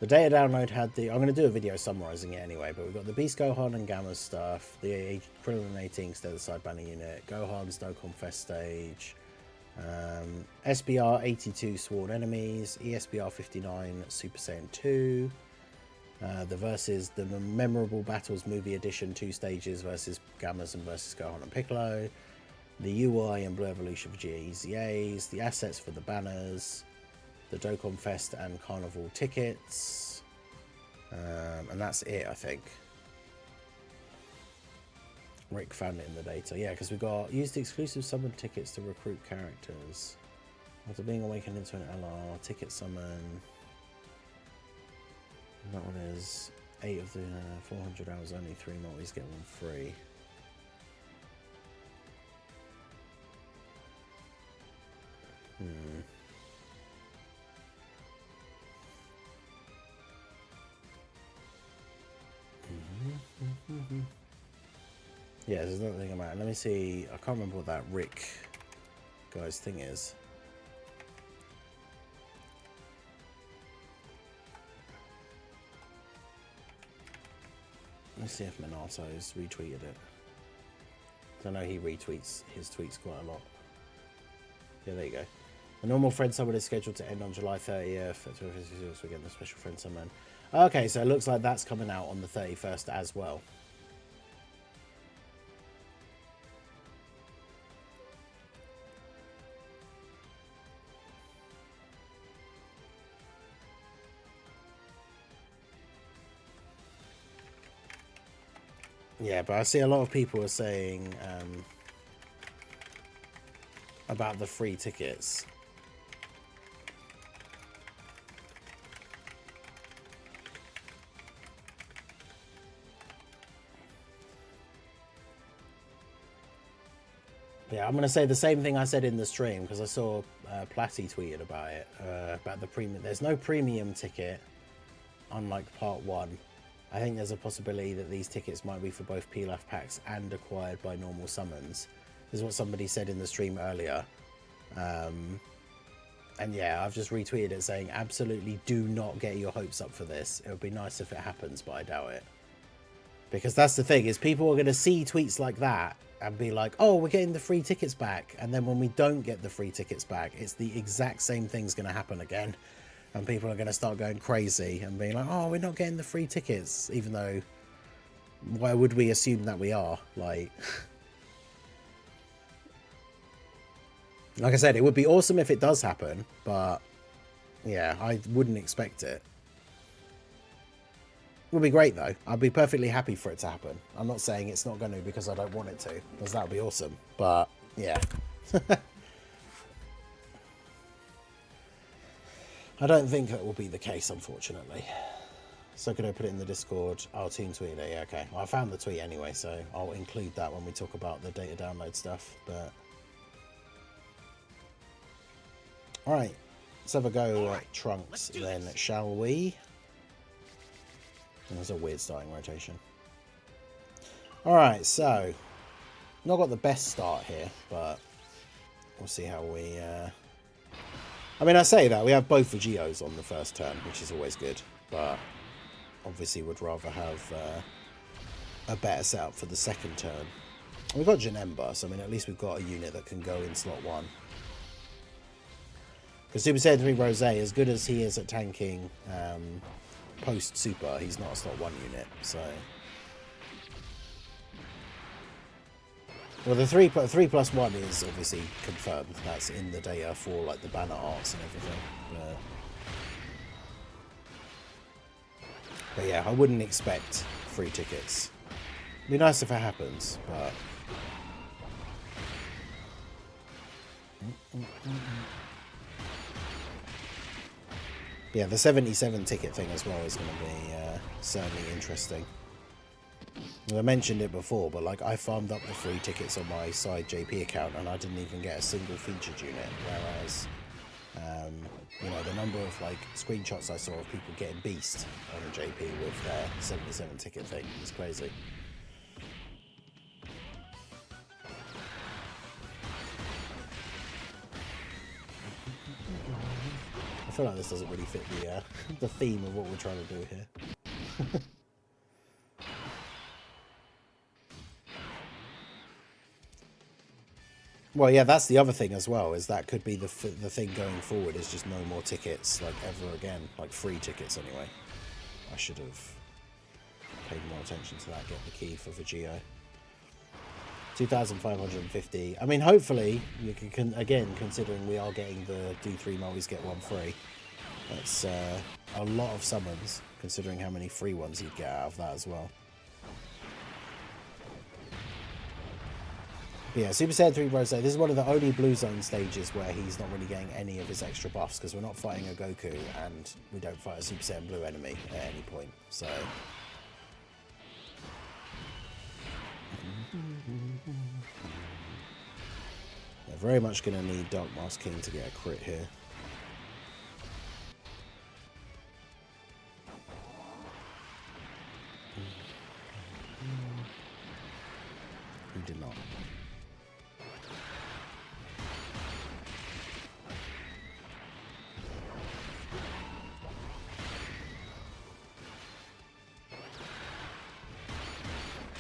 the data download had the... I'm going to do a video summarising it anyway, but we've got the Beast Gohan and Gamma stuff, the Krillin 18 Stellar Side Banner Unit, Gohan's Dokkan Fest stage, SBR 82 Sworn Enemies, ESBR 59 Super Saiyan 2, the versus the Memorable Battles Movie Edition 2 stages versus Gammas and versus Gohan and Piccolo, the UI and Blue Evolution for GEZAs, the assets for the banners, the Dokkan Fest and Carnival tickets, and that's it, I think. Rick found it in the data. Yeah, because we got used exclusive summon tickets to recruit characters. After being awakened into an LR, ticket summon. And that one is 8 of the 400 hours only, 3 multis get 1 free. Yeah, there's another thing about it. Let me see. I can't remember what that Rick guy's thing is. Let's see if Minato's retweeted it. I know he retweets his tweets quite a lot. Yeah, there you go. The normal friend summon is scheduled to end on July 30th. So we're getting the special friend summon. Okay, so it looks like that's coming out on the 31st as well. Yeah, but I see a lot of people are saying about the free tickets. Yeah, I'm going to say the same thing I said in the stream, because I saw Platty tweeted about it, about the premium. There's no premium ticket, unlike part 1. I think there's a possibility that these tickets might be for both PLAF packs and acquired by normal summons. This is what somebody said in the stream earlier. And yeah, I've just retweeted it saying, absolutely do not get your hopes up for this. It would be nice if it happens, but I doubt it. Because that's the thing, is people are going to see tweets like that and be like, oh, we're getting the free tickets back. And then when we don't get the free tickets back, it's the exact same thing's going to happen again. And people are going to start going crazy and being like, oh, we're not getting the free tickets. Even though, why would we assume that we are? Like I said, it would be awesome if it does happen. But, yeah, I wouldn't expect it. It would be great, though. I'd be perfectly happy for it to happen. I'm not saying it's not going to because I don't want it to. Because that would be awesome. But, yeah. I don't think that will be the case, unfortunately. So could I put it in the Discord? Oh, team tweeted it. Yeah, okay. Well, I found the tweet anyway, so I'll include that when we talk about the data download stuff. But all right, let's have a go at Trunks then, shall we? There's a weird starting rotation. All right, so not got the best start here, but we'll see how we. I mean, I say that we have both Vegetos on the first turn, which is always good, but obviously would rather have a better setup for the second turn. We've got Janemba, so I mean, at least we've got a unit that can go in slot 1. Because Super Saiyan 3 Rose, as good as he is at tanking post-Super, he's not a slot 1 unit, so... Well, the 3+1 is obviously confirmed. That's in the data for like the banner arts and everything. But yeah, I wouldn't expect free tickets. It'd be nice if it happens, but yeah, the 77 ticket thing as well is going to be certainly interesting. I mentioned it before, but like I farmed up the free tickets on my side JP account and I didn't even get a single featured unit, whereas you know, the number of like screenshots I saw of people getting beast on a JP with their 77 ticket thing is crazy. I feel like this doesn't really fit the theme of what we're trying to do here. Well, yeah, that's the other thing as well, is that could be the thing going forward, is just no more tickets, like, ever again. Like, free tickets, anyway. I should have paid more attention to that, get the key for Vegio. 2,550. I mean, hopefully, you can, again, considering we are getting the do 3 multis, get 1 free. That's a lot of summons, considering how many free ones you'd get out of that as well. But yeah, Super Saiyan 3 Bro State. This is one of the only Blue Zone stages where he's not really getting any of his extra buffs, because we're not fighting a Goku and we don't fight a Super Saiyan Blue enemy at any point. So yeah, very much going to need Dark Mask King to get a crit here. He did not.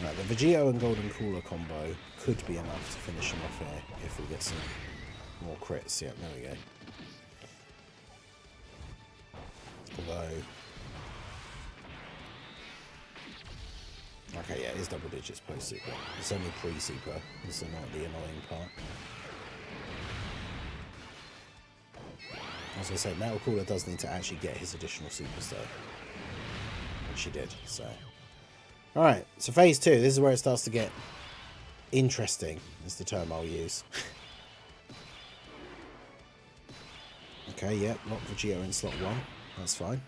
Right, the Vegito and Golden Cooler combo could be enough to finish him off here if we get some more crits. Yep, there we go. Although, okay, yeah, it is double digits post super. It's only pre super. This is not the annoying part. As I say, Metal Cooler does need to actually get his additional supers though, which he did. So. Alright, so phase 2, this is where it starts to get interesting, is the term I'll use. Okay, yep, lock Vegito in slot 1, that's fine.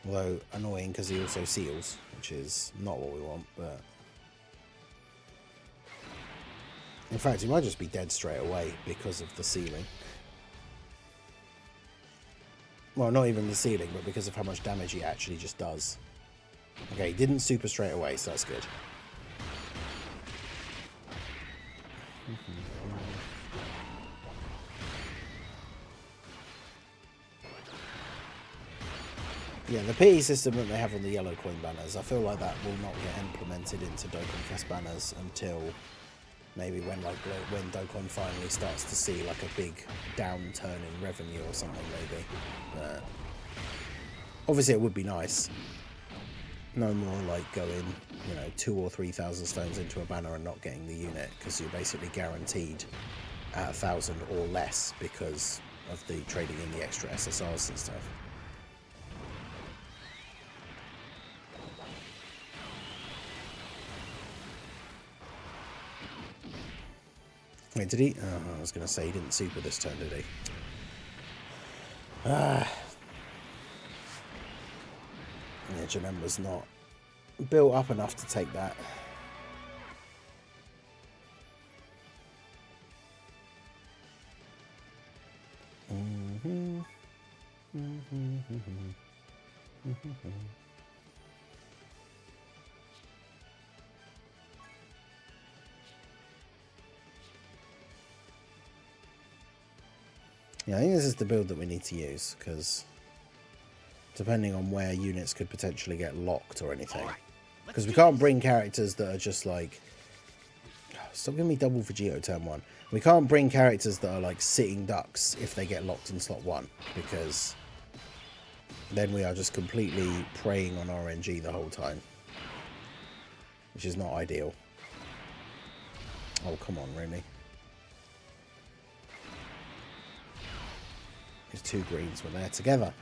Although, annoying because he also seals, which is not what we want, but... In fact, he might just be dead straight away because of the sealing. Well, not even the sealing, but because of how much damage he actually just does. Okay, he didn't super straight away, so that's good. Yeah, the pity system that they have on the yellow coin banners, I feel like that will not get implemented into Dokkan Fest banners until maybe when Dokkan finally starts to see like a big downturn in revenue or something, maybe. But obviously it would be nice. No more like going, you know, 2,000 or 3,000 stones into a banner and not getting the unit, because you're basically guaranteed at 1,000 or less because of the trading in the extra SSRs and stuff. Wait, did he? Oh, I was going to say he didn't super this turn, did he? Ah. Yeah, Janemba's not built up enough to take that. Yeah, I think this is the build that we need to use, because depending on where units could potentially get locked or anything. Because we can't bring characters that are just like... Stop giving me double Vegito turn 1. We can't bring characters that are like sitting ducks if they get locked in slot 1. Because then we are just completely preying on RNG the whole time. Which is not ideal. Oh, come on, really? These two greens were there together.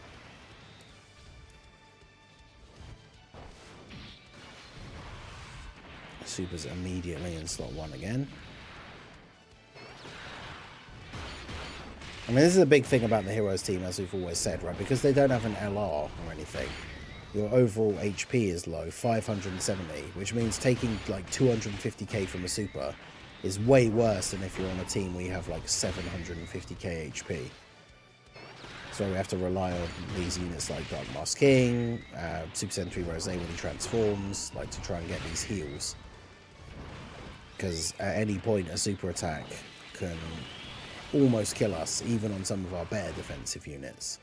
Super's immediately in slot 1 again. I mean, this is a big thing about the Heroes team, as we've always said, right? Because they don't have an LR or anything. Your overall HP is low, 570, which means taking like 250k from a super is way worse than if you're on a team where you have like 750k HP. So we have to rely on these units like Dark Mask King, Super Saiyan 3 Rose when he transforms, like to try and get these heals. Because at any point a super attack can almost kill us, even on some of our better defensive units.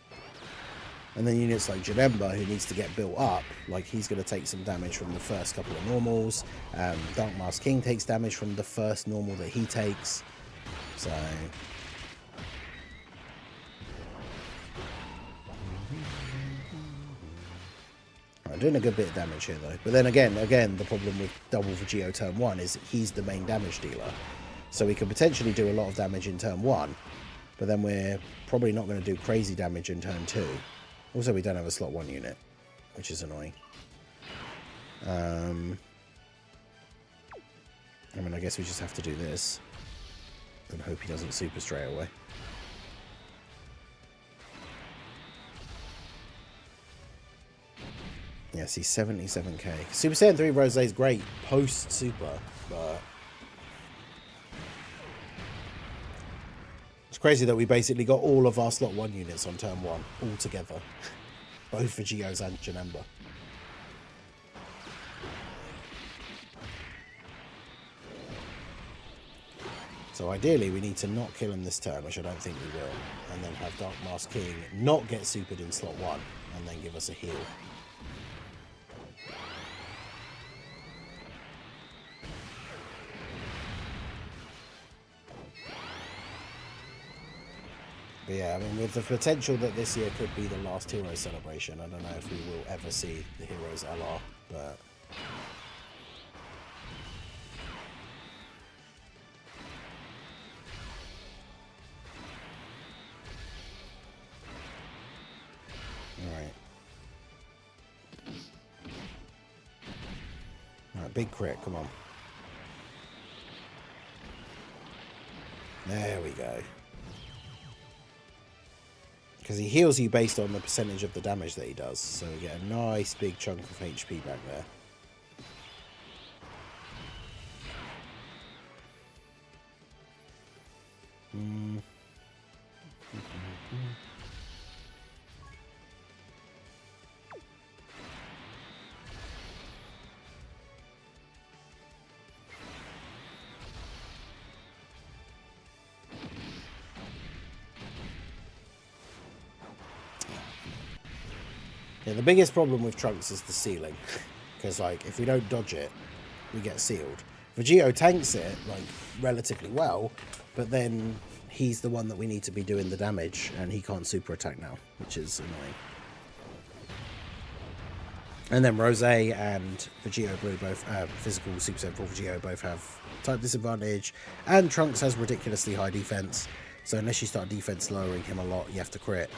And then units like Janemba, who needs to get built up, like he's going to take some damage from the first couple of normals. Dark Mask King takes damage from the first normal that he takes. So I'm doing a good bit of damage here though. But then again, the problem with double Vegito turn 1 is he's the main damage dealer. So we could potentially do a lot of damage in turn 1, but then we're probably not going to do crazy damage in turn 2. Also, we don't have a slot 1 unit, which is annoying. I mean, I guess we just have to do this and hope he doesn't super straight away. Yes, he's 77k. Super Saiyan 3 Rose is great post-super, but it's crazy that we basically got all of our slot 1 units on turn 1, all together. Both Vegitos and Janemba. So ideally we need to not kill him this turn, which I don't think we will, and then have Dark Mask King not get supered in slot 1, and then give us a heal. But yeah, I mean, with the potential that this year could be the last Heroes celebration, I don't know if we will ever see the Heroes LR, but alright. Alright, big crit, come on. There we go. Because he heals you based on the percentage of the damage that he does. So we get a nice big chunk of HP back there. Yeah, the biggest problem with Trunks is the ceiling, because like if we don't dodge it, we get sealed. Vegito tanks it like relatively well, but then he's the one that we need to be doing the damage, and he can't super attack now, which is annoying. And then Rose and Vegito Blue both physical Super Saiyan 4 Vegito both have type disadvantage, and Trunks has ridiculously high defense. So unless you start defense lowering him a lot, you have to crit.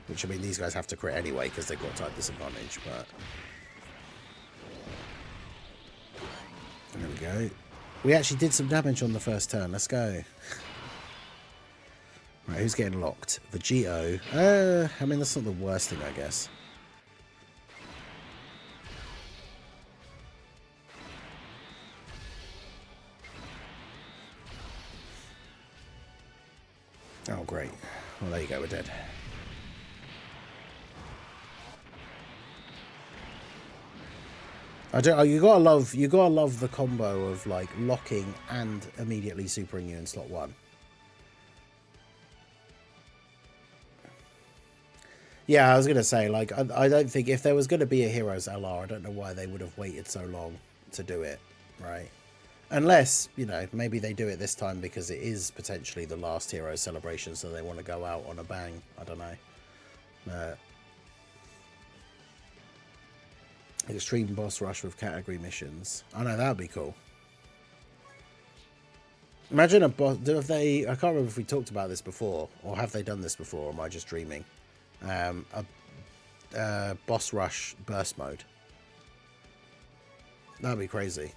Which, I mean, these guys have to crit anyway because they've got type disadvantage, but there we go. We actually did some damage on the first turn. Let's go. Right, who's getting locked? Vegito. I mean, that's not the worst thing, I guess. Oh, great. Well, there you go. We're dead. You gotta love the combo of like locking and immediately supering you in slot 1. Yeah, I was gonna say, like, I don't think if there was gonna be a Heroes LR, I don't know why they would have waited so long to do it, right? Unless, you know, maybe they do it this time because it is potentially the last Heroes celebration, so they want to go out on a bang. I don't know. Extreme boss rush with category missions. I know, that would be cool. Imagine a boss. Have they? I can't remember if we talked about this before, or have they done this before, or am I just dreaming? A boss rush burst mode. That'd be crazy.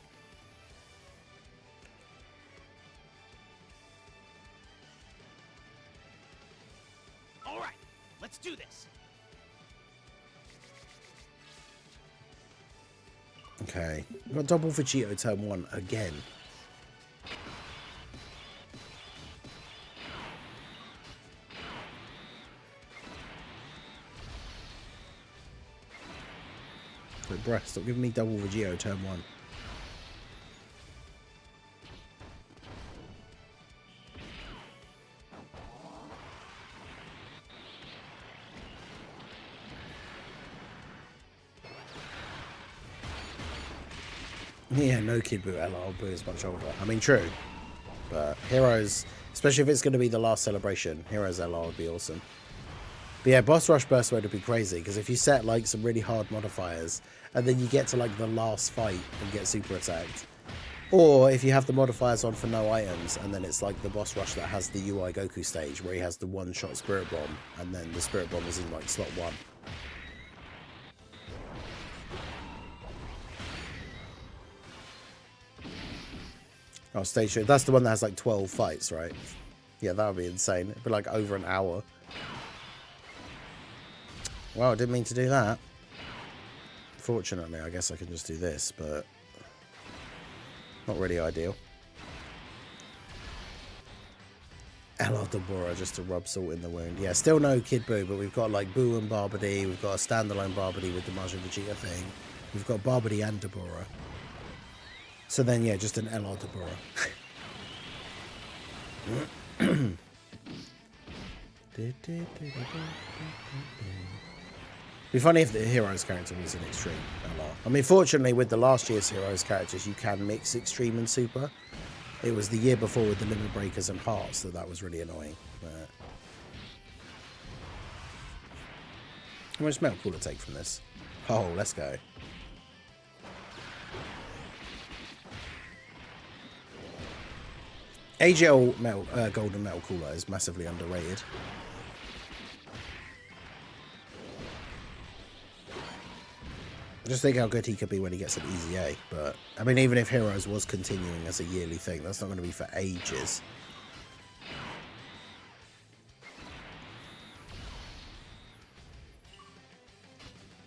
All right, let's do this. Okay, we've got double Vegito turn 1 again. But bruh, stop giving me double Vegito turn 1. Yeah, no Kid Buu LR. Buu is much older. I mean, true. But Heroes, especially if it's going to be the last celebration, Heroes LR would be awesome. But yeah, Boss Rush Burst Mode would be crazy, because if you set like some really hard modifiers, and then you get to like the last fight and get super attacked. Or if you have the modifiers on for no items, and then it's like the Boss Rush that has the UI Goku stage, where he has the one-shot Spirit Bomb, and then the Spirit Bomb is in like slot 1. Oh, stage 2. That's the one that has like 12 fights, right? Yeah, that would be insane. It'd be like over an hour. Well, I didn't mean to do that. Fortunately, I guess I can just do this, but not really ideal. LR Deborah just to rub salt in the wound. Yeah, still no Kid Buu, but we've got like Buu and Barbady. We've got a standalone Barbady with the Majin Vegeta thing. We've got Barbady and Deborah. So then, yeah, just an LR Deborah. Be funny if the Heroes character was an Extreme LR. I mean, fortunately, with the last year's Heroes characters, you can mix Extreme and Super. It was the year before with the Limit Breakers and Hearts that was really annoying. But how much metal will it take from this? Oh, let's go. AGL metal, golden metal cooler is massively underrated. Just think how good he could be when he gets an easy A. But I mean, even if Heroes was continuing as a yearly thing, that's not going to be for ages.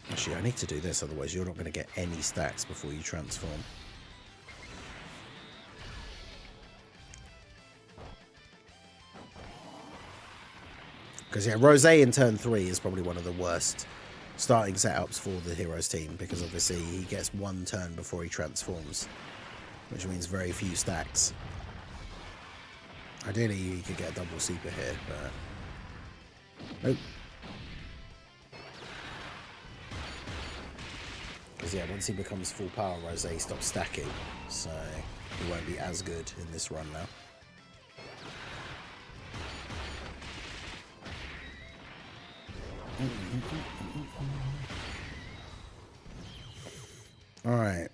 Actually, I need to do this, otherwise you're not going to get any stacks before you transform. Because yeah, Rosé in turn 3 is probably one of the worst starting setups for the Heroes team, because obviously he gets one turn before he transforms, which means very few stacks. Ideally you could get a double super here, but nope. Because yeah, once he becomes full power, Rosé stops stacking, so he won't be as good in this run now. All right.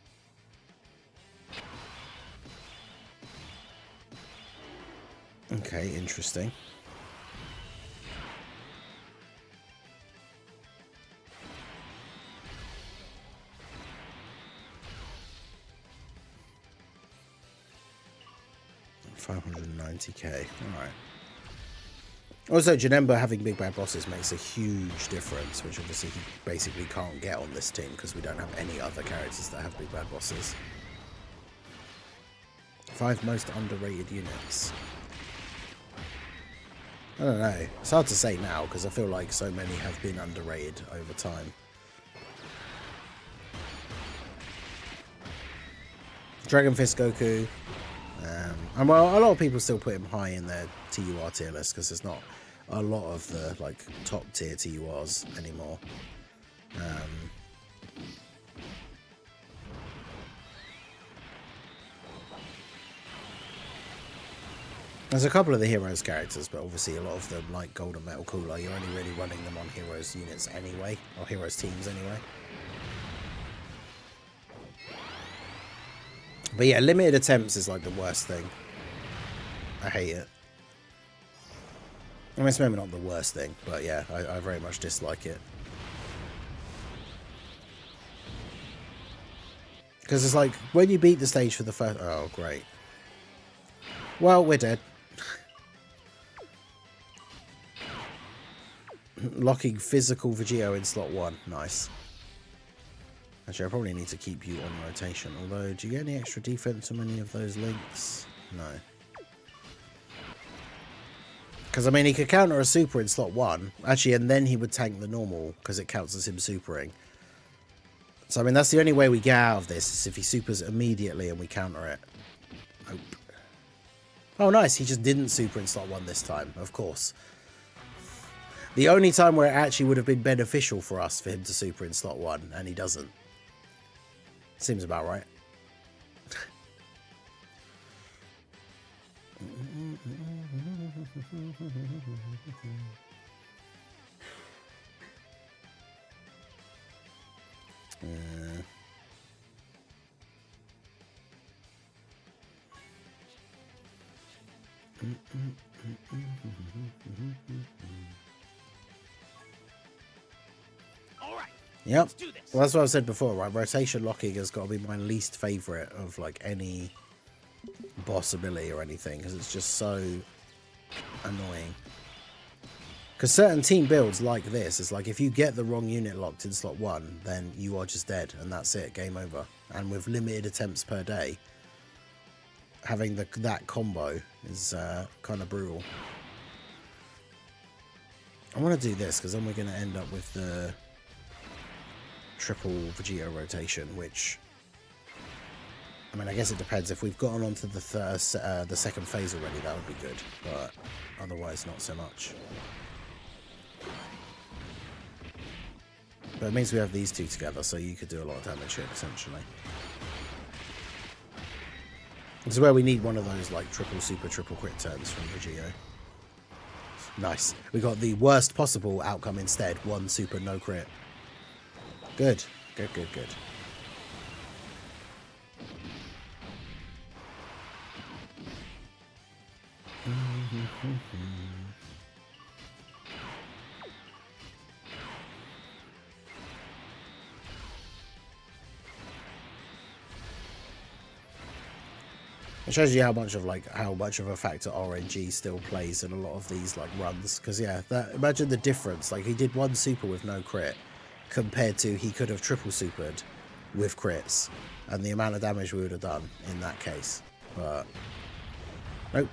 Okay, interesting. $590K. All right. Also, Janemba having big bad bosses makes a huge difference, which obviously he basically can't get on this team because we don't have any other characters that have big bad bosses. 5 most underrated units. I don't know. It's hard to say now because I feel like so many have been underrated over time. Dragon Fist Goku. And well, a lot of people still put him high in their TUR tier list because there's not a lot of the like top tier TURs anymore. There's a couple of the Heroes characters, but obviously a lot of them, like Golden Metal Cooler, you're only really running them on Heroes units anyway, or Heroes teams anyway. But yeah, limited attempts is like the worst thing. I hate it. I mean, it's maybe not the worst thing, but yeah, I very much dislike it. Because it's like, when you beat the stage for the first... Oh, great. Well, we're dead. Locking physical Vegito in slot 1. Nice. Actually, I probably need to keep you on rotation. Although, do you get any extra defense from any of those links? No. Because, I mean, he could counter a super in slot 1. Actually, and then he would tank the normal, because it counts as him supering. So, I mean, that's the only way we get out of this, is if he supers immediately and we counter it. Nope. Oh, nice. He just didn't super in slot 1 this time, of course. The only time where it actually would have been beneficial for us for him to super in slot 1, and he doesn't. Seems about right. Yep. Well, that's what I've said before, right? Rotation locking has got to be my least favourite of, like, any boss ability or anything, because it's just so annoying. Because certain team builds like this, it's like if you get the wrong unit locked in slot 1, then you are just dead, and that's it, game over. And with limited attempts per day, having that combo is kind of brutal. I want to do this, because then we're going to end up with the triple Vegito rotation, which, I mean, I guess it depends. If we've gotten onto the second phase already, that would be good, but otherwise not so much. But it means we have these two together, so you could do a lot of damage here, potentially. This is where we need one of those, like, triple super, triple crit turns from Vegito. Nice. We got the worst possible outcome instead. 1 super, no crit. Good. Good, good, good. It shows you how much of a factor RNG still plays in a lot of these like runs. Because yeah, imagine the difference. Like he did 1 super with no crit, compared to he could have triple supered with crits, and the amount of damage we would have done in that case. But nope.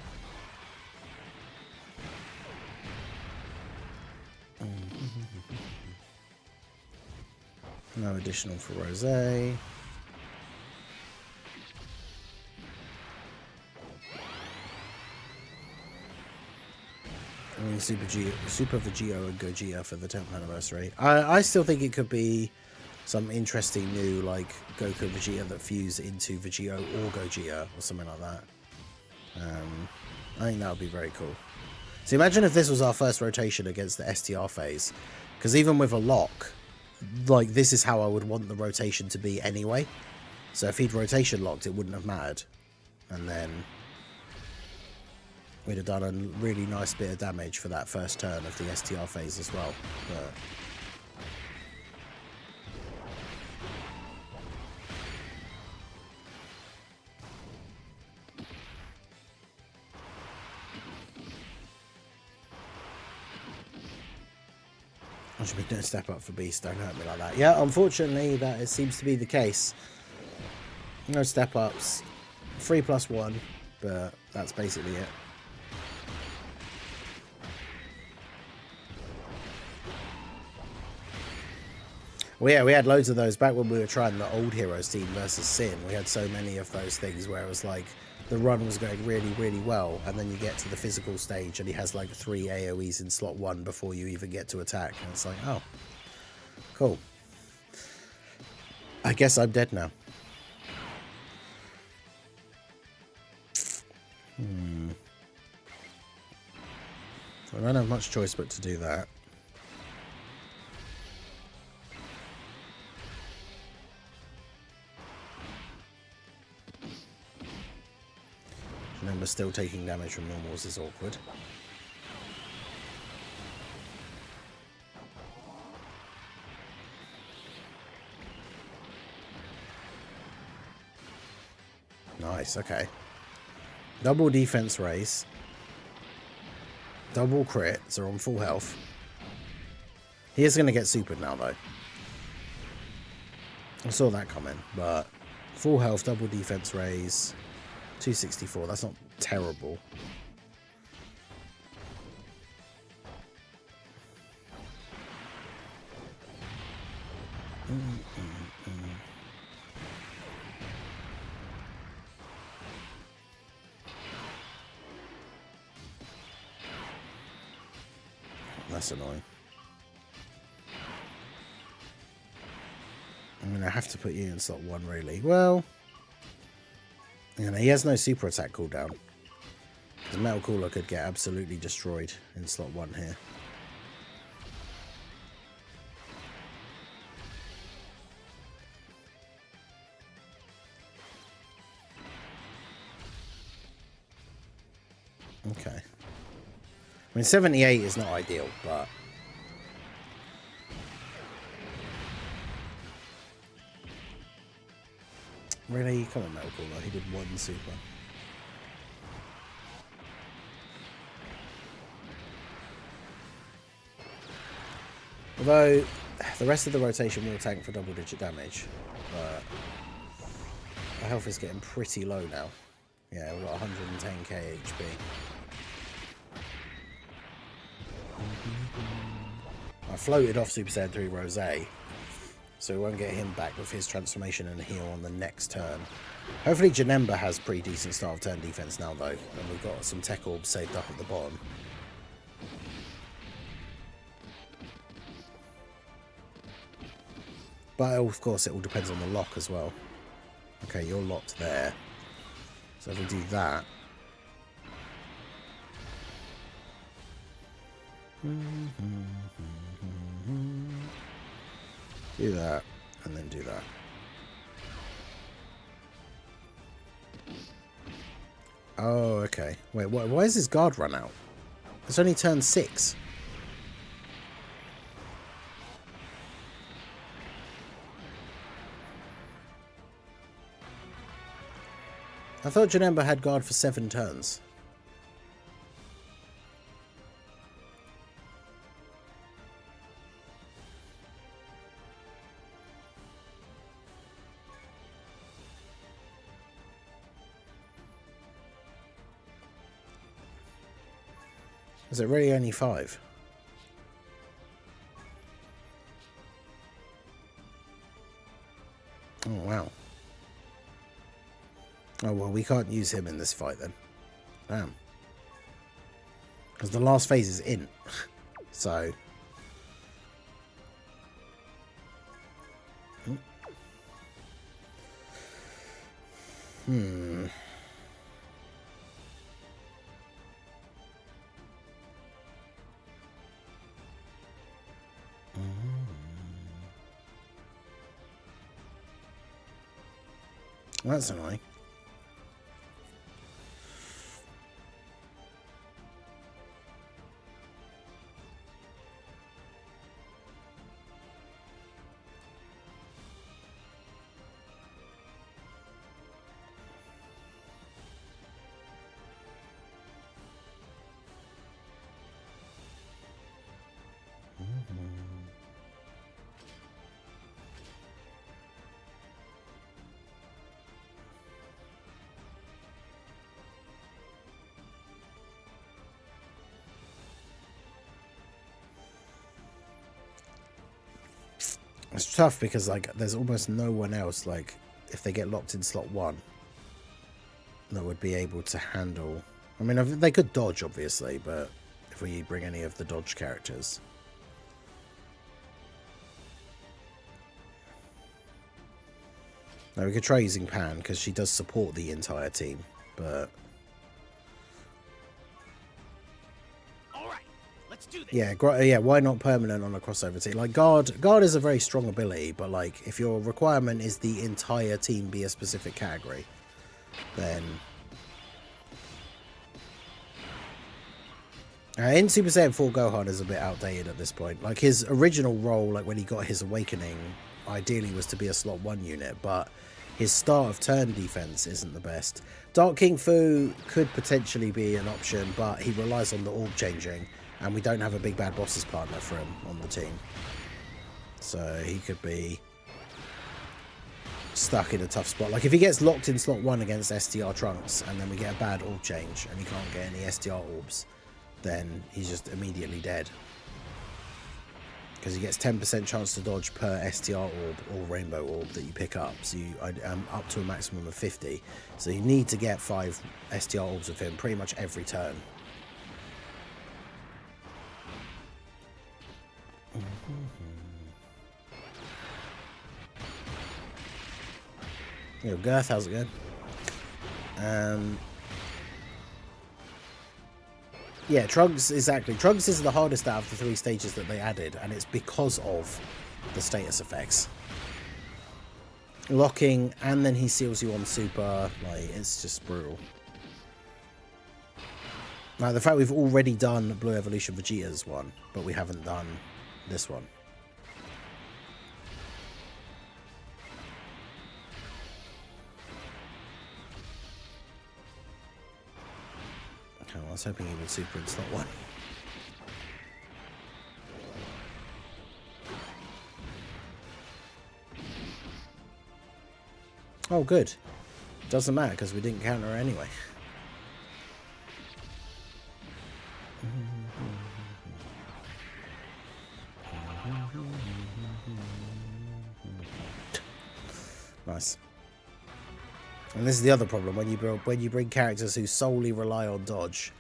No additional for Rosé. I mean, Super Vegito and Gogeta for the 10th anniversary. I still think it could be some interesting new, like, Goku Vegeta that fuse into Vegito or Gogeta or something like that. I think that would be very cool. So imagine if this was our first rotation against the STR phase. Because even with a lock, like, this is how I would want the rotation to be anyway. So if he'd rotation locked, it wouldn't have mattered. And then we'd have done a really nice bit of damage for that first turn of the STR phase as well. But I should be doing step up for Beast, don't hurt me like that. Yeah, unfortunately, it seems to be the case. No step ups. 3+1, but that's basically it. Well, yeah, we had loads of those back when we were trying the old Heroes team versus Sin. We had so many of those things where it was like the run was going really, really well, and then you get to the physical stage and he has like 3 AoEs in slot 1 before you even get to attack. And it's like, oh, cool. I guess I'm dead now. So I don't have much choice but to do that. And then we're still taking damage from normals is awkward. Nice, okay. Double defense raise. Double crits are on full health. He is going to get supered now, though. I saw that coming, but full health, double defense raise, 264. That's not terrible. That's annoying. I'm going to have to put you in slot 1, really. Well, you know, he has no super attack cooldown. The Metal Cooler could get absolutely destroyed in slot 1 here. Okay. I mean, 78 is not ideal, but... Really? Come on, Metal Cooler. He did 1 super. Although, the rest of the rotation will tank for double-digit damage. But... our health is getting pretty low now. Yeah, we've got 110k HP. I floated off Super Saiyan 3 Rose, so we won't get him back with his transformation and heal on the next turn. Hopefully Janemba has pretty decent start of turn defense now, though, and we've got some tech orbs saved up at the bottom. But of course it all depends on the lock as well. Okay, you're locked there. So if we do that... do that, and then do that. Oh, okay. Wait, why is his guard run out? It's only turn 6. I thought Janemba had guard for 7 turns. Is it really only 5? Oh, wow. Oh, well, we can't use him in this fight then. Damn. Because the last phase is in. So... That's annoying. It's tough because, like, there's almost no one else, like, if they get locked in slot 1, that would be able to handle... I mean, they could dodge, obviously, but if we bring any of the dodge characters... Now, we could try using Pan, because she does support the entire team, but... Yeah, why not permanent on a crossover team? Like, Guard is a very strong ability, but, like, if your requirement is the entire team be a specific category, then In Super Saiyan 4, Gohan is a bit outdated at this point. Like, his original role, like when he got his awakening, ideally was to be a slot 1 unit, but his start of turn defense isn't the best. Dark King Fu could potentially be an option, but he relies on the orb changing, and we don't have a big bad bosses partner for him on the team. So he could be stuck in a tough spot. Like, if he gets locked in slot 1 against STR Trunks, and then we get a bad orb change, and he can't get any STR orbs, then he's just immediately dead. Because he gets 10% chance to dodge per STR orb or rainbow orb that you pick up. So you up to a maximum of 50. So you need to get 5 STR orbs of him pretty much every turn. Yo, Girth, how's it going? Yeah, Trunks, exactly. Trunks is the hardest out of the 3 stages that they added, and it's because of the status effects. Locking, and then he seals you on super, like, it's just brutal. Now, the fact we've already done Blue Evolution Vegeta's one, but we haven't done this one. I was hoping he would super in slot 1. Oh, good. Doesn't matter because we didn't counter her anyway. Nice. And this is the other problem when you bring characters who solely rely on dodge.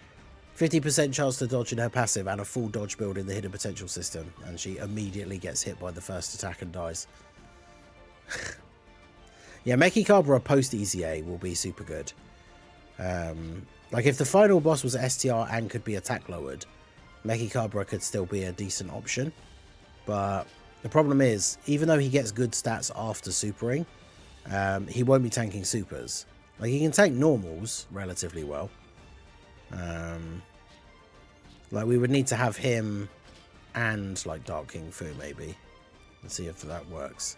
50% chance to dodge in her passive and a full dodge build in the hidden potential system, and she immediately gets hit by the first attack and dies. Yeah, Mechikabra post EZA will be super good. Like, if the final boss was STR and could be attack lowered, Mechikabra could still be a decent option. But the problem is, even though he gets good stats after supering, he won't be tanking supers. Like, he can tank normals relatively well. Like, we would need to have him and, like, Dark King Fu, maybe. Let's see if that works.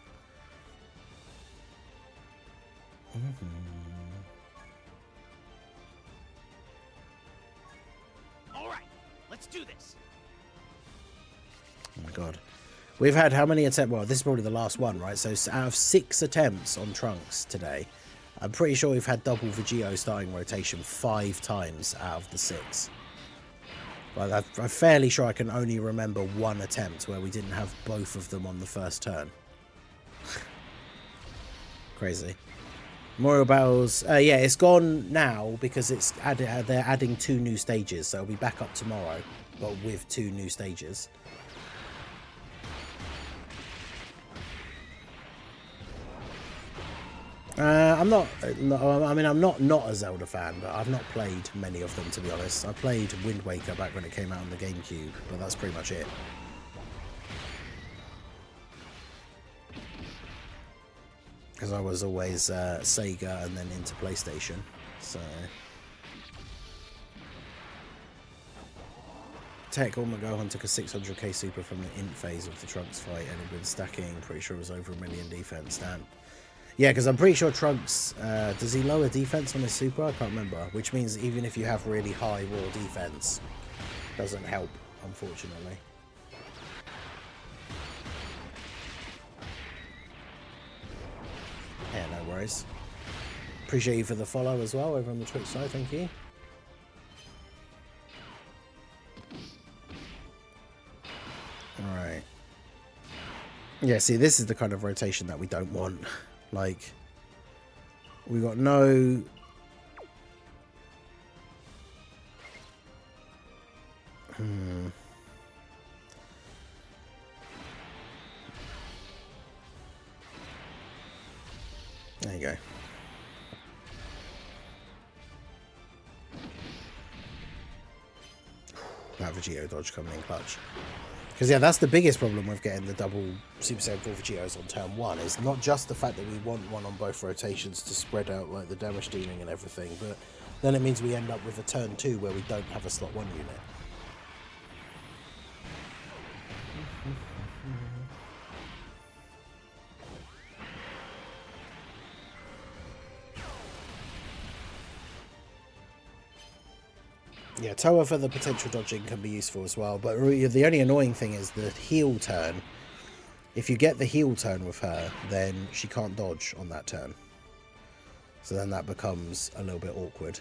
All right, let's do this. Oh my god. We've had how many attempts? Well, this is probably the last one, right? So out of 6 attempts on Trunks today, I'm pretty sure we've had double Vegito starting rotation 5 times out of the 6. Like, I'm fairly sure I can only remember 1 attempt where we didn't have both of them on the first turn. Crazy. Memorial Battles. Yeah, it's gone now because it's they're adding 2 new stages, so it'll be back up tomorrow, but with 2 new stages. I'm not a Zelda fan, but I've not played many of them, to be honest. I played Wind Waker back when it came out on the GameCube, but that's pretty much it. Because I was always Sega and then into PlayStation, so... Tech Orma Gohan took a 600k super from the int phase of the Trunks fight and had been stacking, pretty sure it was over 1 million defense, damn. Yeah, because I'm pretty sure Trunks, does he lower defense on his super? I can't remember. Which means even if you have really high raw defense, doesn't help, unfortunately. Yeah, no worries. Appreciate you for the follow as well over on the Twitch side, thank you. Alright. Yeah, see, this is the kind of rotation that we don't want. Like, we got no... There you go. That Vegito dodge coming in clutch. Because, yeah, that's the biggest problem with getting the double Super Saiyan 4 Vegetos on turn 1. It's not just the fact that we want one on both rotations to spread out, like, the damage dealing and everything, but then it means we end up with a turn 2 where we don't have a slot 1 unit. Yeah, Toa for the potential dodging can be useful as well, but the only annoying thing is the heal turn. If you get the heal turn with her, then she can't dodge on that turn. So then that becomes a little bit awkward.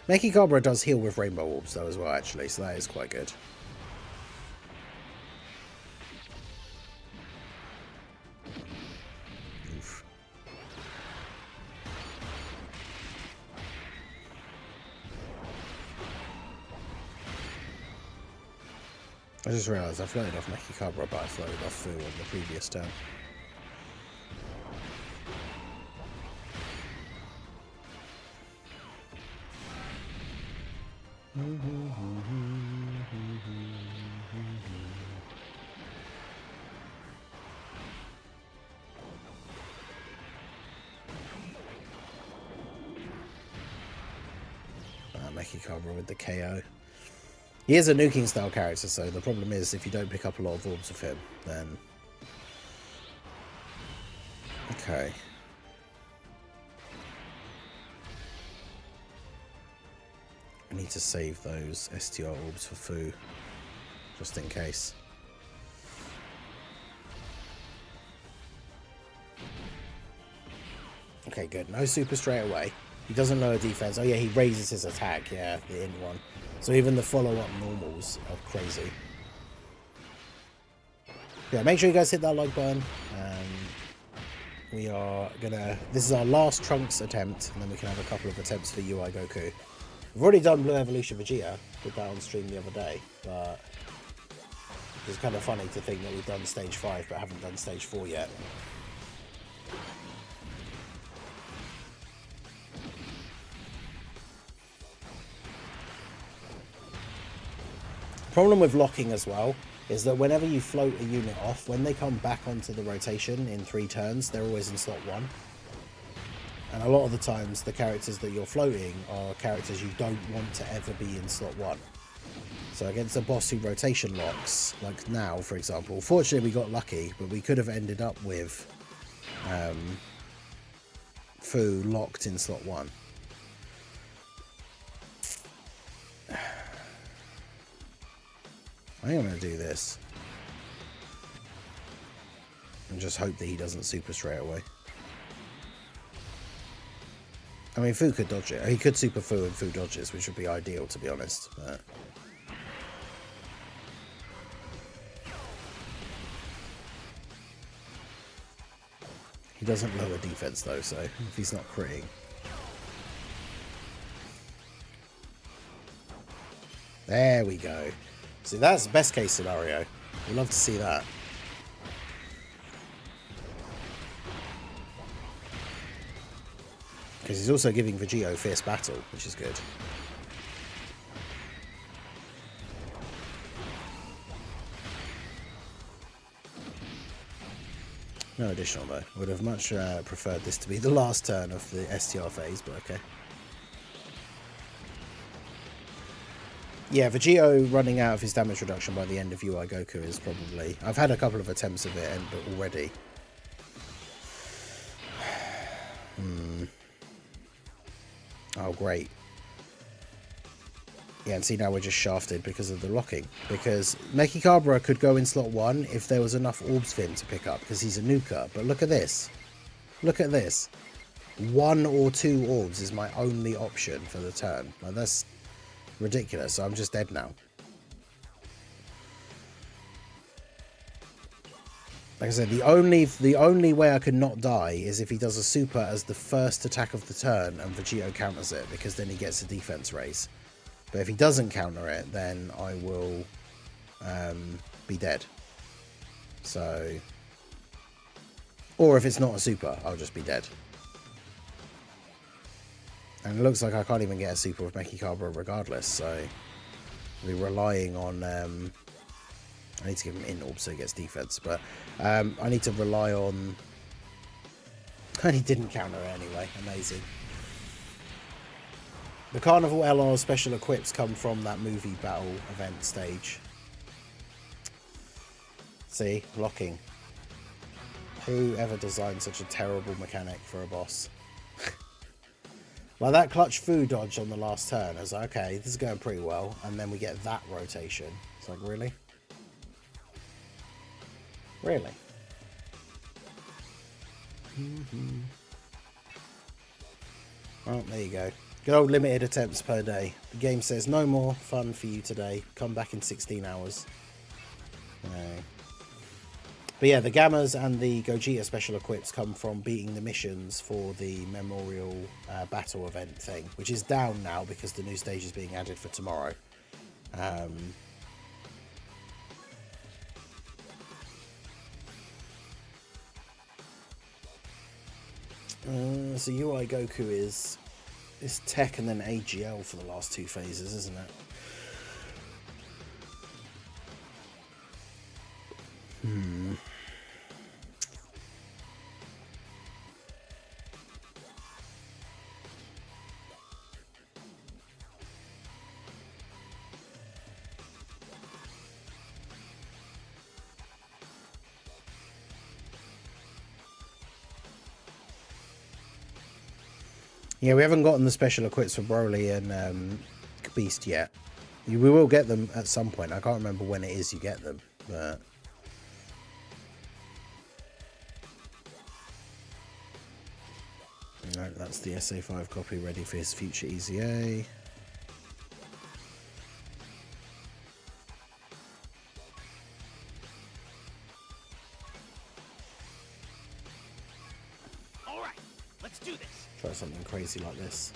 Mechikabra does heal with Rainbow Orbs though as well, actually, so that is quite good. Oof. I just realised I floated off Mechikabra, but I floated off Fu on the previous turn. Mechikabra with the KO. He is a nuking style character, so the problem is if you don't pick up a lot of orbs of him, then... Okay. I need to save those STR orbs for Fu, just in case. Okay, good. No super straight away. He doesn't lower defense. Oh yeah, he raises his attack. Yeah, the in one. So even the follow-up normals are crazy. Yeah, make sure you guys hit that like button. We are gonna... This is our last Trunks attempt, and then we can have a couple of attempts for UI Goku. We've already done Blue Evolution Vegeta. Did that on stream the other day, but it's kind of funny to think that we've done stage 5 but haven't done stage 4 yet. Problem with locking as well is that whenever you float a unit off, when they come back onto the rotation in 3 turns, they're always in slot 1. And a lot of the times the characters that you're floating are characters you don't want to ever be in slot 1. So against a boss who rotation locks, like now for example, fortunately we got lucky, but we could have ended up with Fu locked in slot 1. I think I'm going to do this. And just hope that he doesn't super straight away. I mean, Fu could dodge it. He could super Fu and Fu dodges, which would be ideal, to be honest. But... he doesn't lower defense, though, so if he's not critting... There we go. See, that's the best case scenario. We'd love to see that. Because he's also giving Vegito fierce battle, which is good. No additional though. Would have much preferred this to be the last turn of the STR phase, but okay. Yeah, Vegito running out of his damage reduction by the end of UI Goku is probably... I've had a couple of attempts of it already. Oh, great. Yeah, and see, now we're just shafted because of the locking. Because Mechikabra could go in slot 1 if there was enough orbs for him to pick up, because he's a nuker. But look at this. Look at this. 1 or 2 orbs is my only option for the turn. Like, that's ridiculous. So I'm just dead now. Like I said, the only way I could not die is if he does a super as the first attack of the turn and Vegito counters it, because then he gets a defense raise. But if he doesn't counter it, then I will be dead. So, or if it's not a super, I'll just be dead. And it looks like I can't even get a super with Mechikabra regardless, so I'll be relying on... I need to give him in orb so he gets defense, but I need to rely on... And he didn't counter it anyway, amazing. The Carnival LR special equips come from that movie battle event stage. See, blocking. Who ever designed such a terrible mechanic for a boss? Like that clutch foo dodge on the last turn. I was like, okay, this is going pretty well. And then we get that rotation. It's like, really? Really? Well, there you go. Good old limited attempts per day. The game says no more fun for you today. Come back in 16 hours. But yeah, the Gammas and the Gogeta special equips come from beating the missions for the Memorial Battle event thing, which is down now because the new stage is being added for tomorrow. So UI Goku is Tech and then AGL for the last two phases, isn't it? Yeah, we haven't gotten the special equips for Broly and Beast yet. We will get them at some point. I can't remember when it is you get them, but... No, that's the SA5 copy ready for his future EZA. All right, let's do this. Try something crazy like this.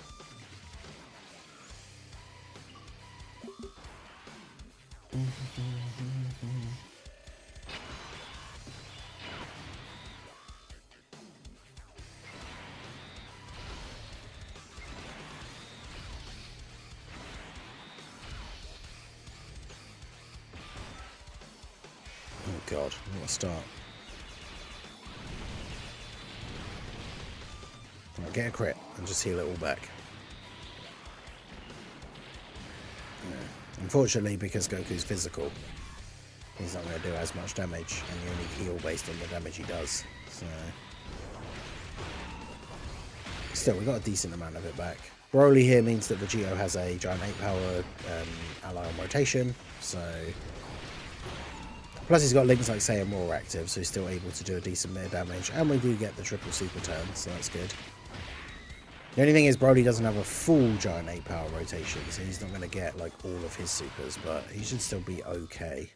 Oh god, what a start. Right, get a crit and just heal it all back. Yeah. Unfortunately, because Goku's physical, he's not going to do as much damage, and you only heal based on the damage he does. So, still, we got a decent amount of it back. Broly here means that Vegito has a Giant 8 power ally on rotation, so... Plus he's got links like Saiyan more active, so he's still able to do a decent bit of damage, and we do get the triple super turn, so that's good. The only thing is Broly doesn't have a full Giant 8 power rotation, so he's not going to get like all of his supers, but he should still be okay.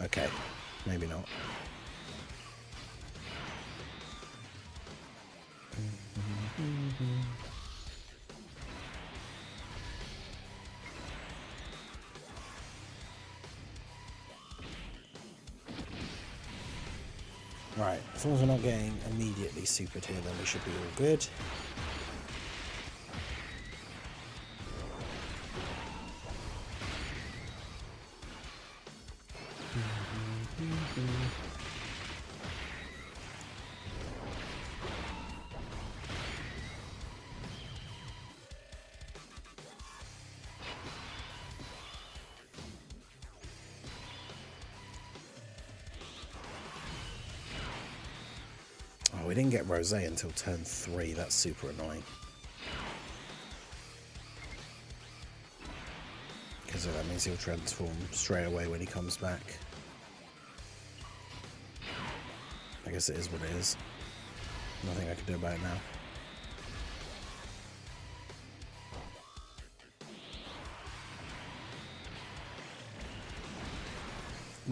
Okay, maybe not. Right, as long as we're not getting immediately supered here, then we should be all good. Oh, we didn't get Rose until turn 3. That's super annoying. Because that means he'll transform straight away when he comes back. I guess it is what it is. Nothing I can do about it now.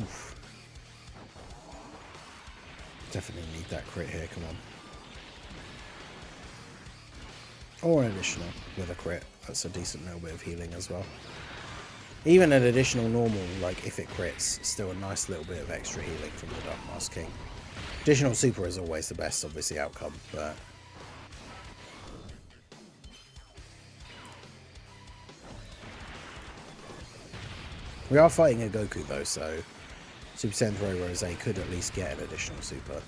Oof. Definitely need that crit here, come on. Or an additional with a crit. That's a decent little bit of healing as well. Even an additional normal, like if it crits, still a nice little bit of extra healing from the Dark Mask King. Additional super is always the best, obviously, outcome, but... We are fighting a Goku though, so Super Saiyan 3 Rose could at least get an additional super.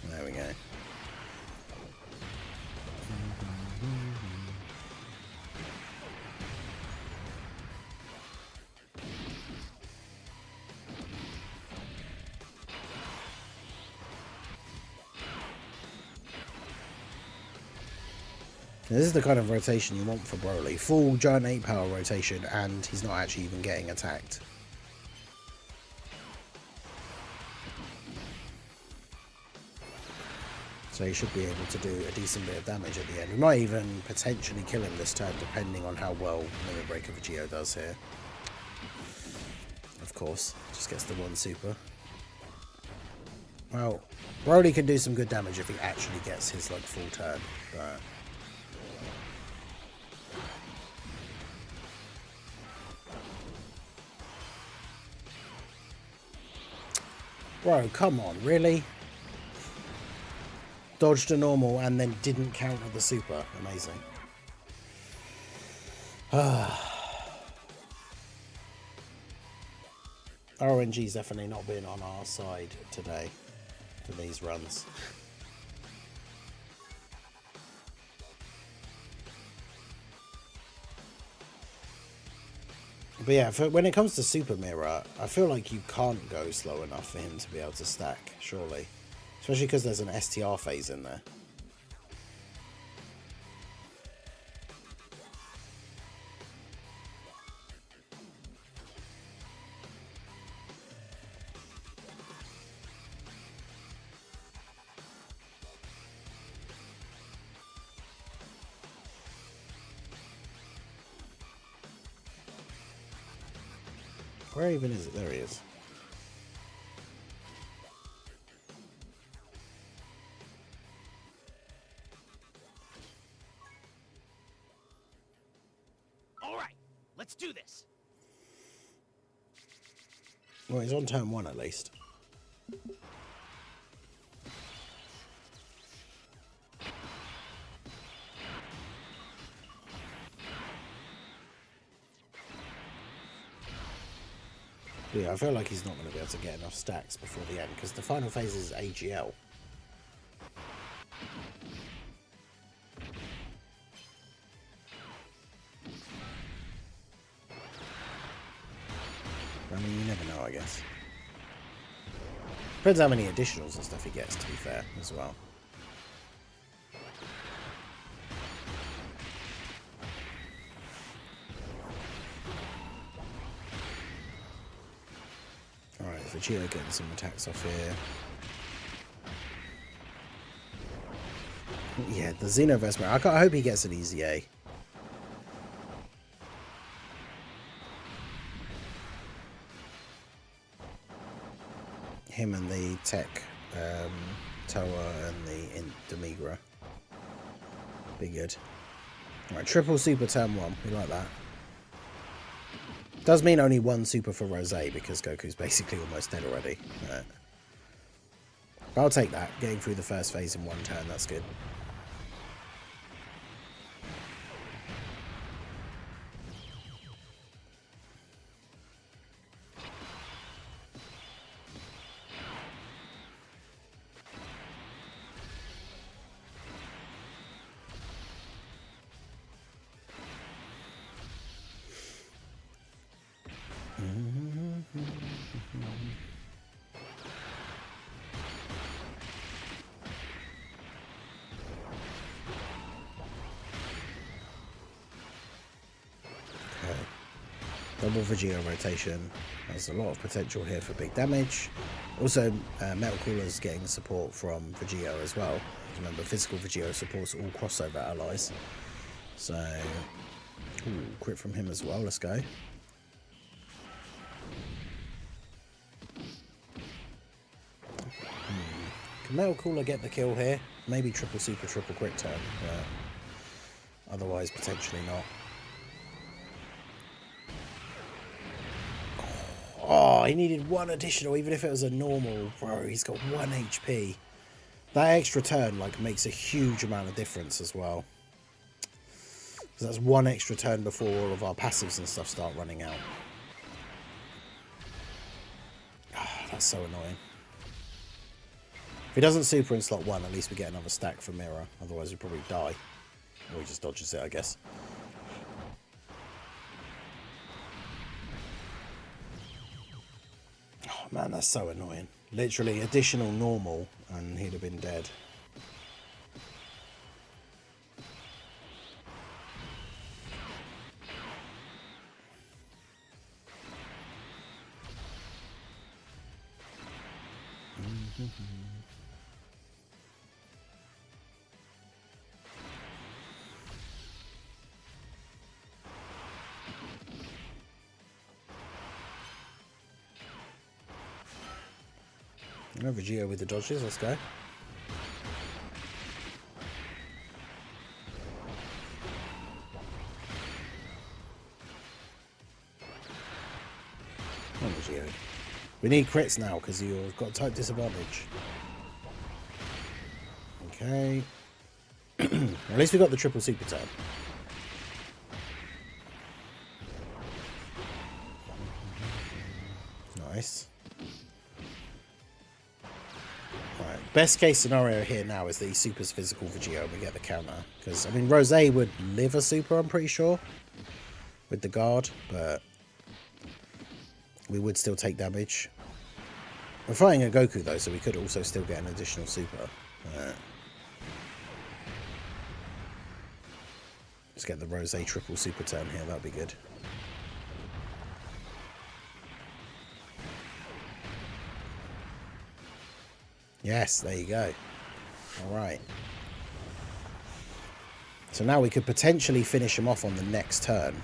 There we go. This is the kind of rotation you want for Broly. Full giant 8 power rotation, and he's not actually even getting attacked. So he should be able to do a decent bit of damage at the end. We might even potentially kill him this turn, depending on how well Timebreaker Vegito does here. Of course, just gets the 1 super. Well, Broly can do some good damage if he actually gets his like full turn, but... Bro, come on, really? Dodged a normal and then didn't counter the super. Amazing. RNG's definitely not been on our side today for these runs. But yeah, when it comes to Super Mirror, I feel like you can't go slow enough for him to be able to stack, surely. Especially because there's an STR phase in there. Where even is it? There he is. All right, let's do this. Well, he's on turn 1 at least. But yeah, I feel like he's not going to be able to get enough stacks before the end, because the final phase is AGL. I mean, you never know, I guess. Depends how many additionals and stuff he gets, to be fair, as well. Alright, Vegeta getting some attacks off here. Yeah, the Xenoverse Mirror. I hope he gets an easy A. Him and the Tech, Toa and the Demigra. Be good. Alright, triple super turn 1. We like that. Does mean only 1 super for Rose because Goku's basically almost dead already. But I'll take that. Getting through the first phase in 1 turn, that's good. Double Vegeta rotation. There's a lot of potential here for big damage. Also, Metal Cooler's getting support from Vegeta as well. Remember, physical Vegeta supports all crossover allies. So, ooh, crit from him as well. Let's go. Can Metal Cooler get the kill here? Maybe triple super, triple crit turn, but otherwise potentially not. Oh, he needed 1 additional, even if it was a normal. Bro, he's got 1 HP. That extra turn like makes a huge amount of difference as well. Because that's 1 extra turn before all of our passives and stuff start running out. Oh, that's so annoying. If he doesn't super in slot 1, at least we get another stack for Mirror. Otherwise, we'd probably die. Or he just dodges it, I guess. Oh, man, that's so annoying. Literally, additional normal, and he'd have been dead. Over Geo with the dodges, let's go. Over Geo. We need crits now because you've got type disadvantage. Okay. At least we got the triple super turn. Nice. Best case scenario here now is that he supers physical for Geo and we get the counter. Because, I mean, Rose would live a super, I'm pretty sure. With the guard, but we would still take damage. We're fighting a Goku though, so we could also still get an additional super. Let's get the Rose triple super turn here, that'd be good. Yes, there you go. Alright. So now we could potentially finish him off on the next turn.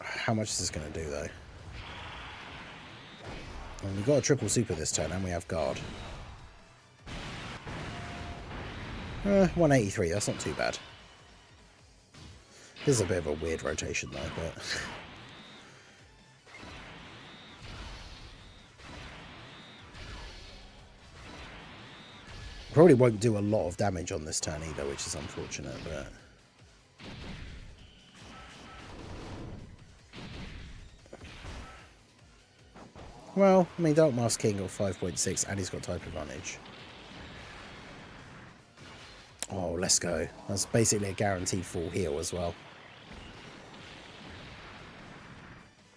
How much is this going to do, though? Well, we've got a triple super this turn, and we have guard. 183, that's not too bad. This is a bit of a weird rotation, though, but... Probably won't do a lot of damage on this turn either, which is unfortunate, but... Well, I mean, Dark Mask King got 5.6 and he's got type advantage. Oh, let's go. That's basically a guaranteed full heal as well.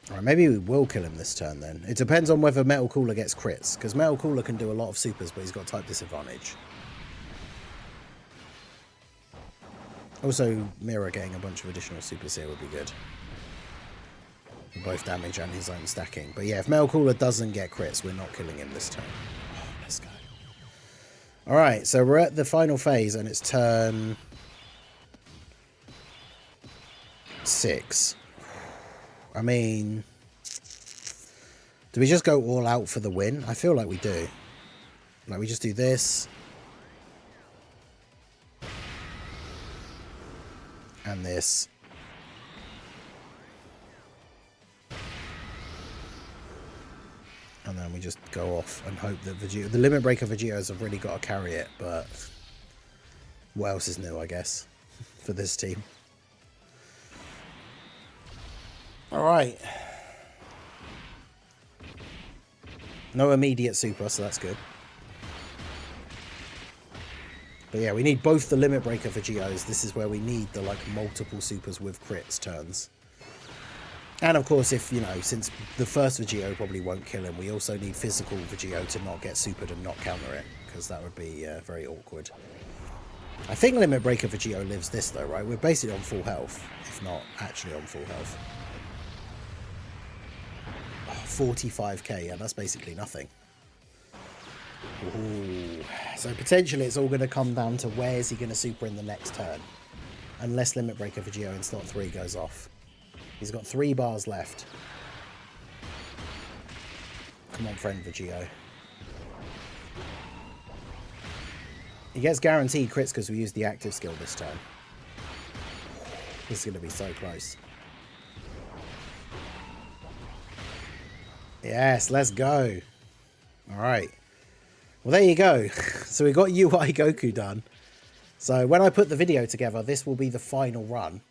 Alright, maybe we will kill him this turn then. It depends on whether Metal Cooler gets crits, because Metal Cooler can do a lot of supers, but he's got type disadvantage. Also, Mirror getting a bunch of additional supers here would be good. Both damage and his own stacking. But yeah, if Metal Cooler doesn't get crits, we're not killing him this turn. Oh, let's go. Alright, so we're at the final phase and it's turn 6. I mean, do we just go all out for the win? I feel like we do. Like, we just do this. And this. And then we just go off and hope that the Limit Breaker Vegetos have really got to carry it, but what else is new, I guess, for this team. Alright. No immediate super, so that's good. But yeah, we need both the Limit Breaker Vegetos. This is where we need the, like, multiple supers with crits turns. And of course, if, you know, since the first Vegito probably won't kill him, we also need physical Vegito to not get supered and not counter it, because that would be very awkward. I think Limit Breaker Vegito lives this though, right? We're basically on full health, if not actually on full health. Oh, 45k, yeah, that's basically nothing. Ooh. So potentially it's all going to come down to where is he going to super in the next turn. Unless Limit Breaker Vegito in slot 3 goes off. He's got 3 bars left. Come on, friend Vegito. He gets guaranteed crits because we used the active skill this time. This is going to be so close. Yes, let's go. Alright. Well, there you go. So we got UI Goku done. So when I put the video together, this will be the final run.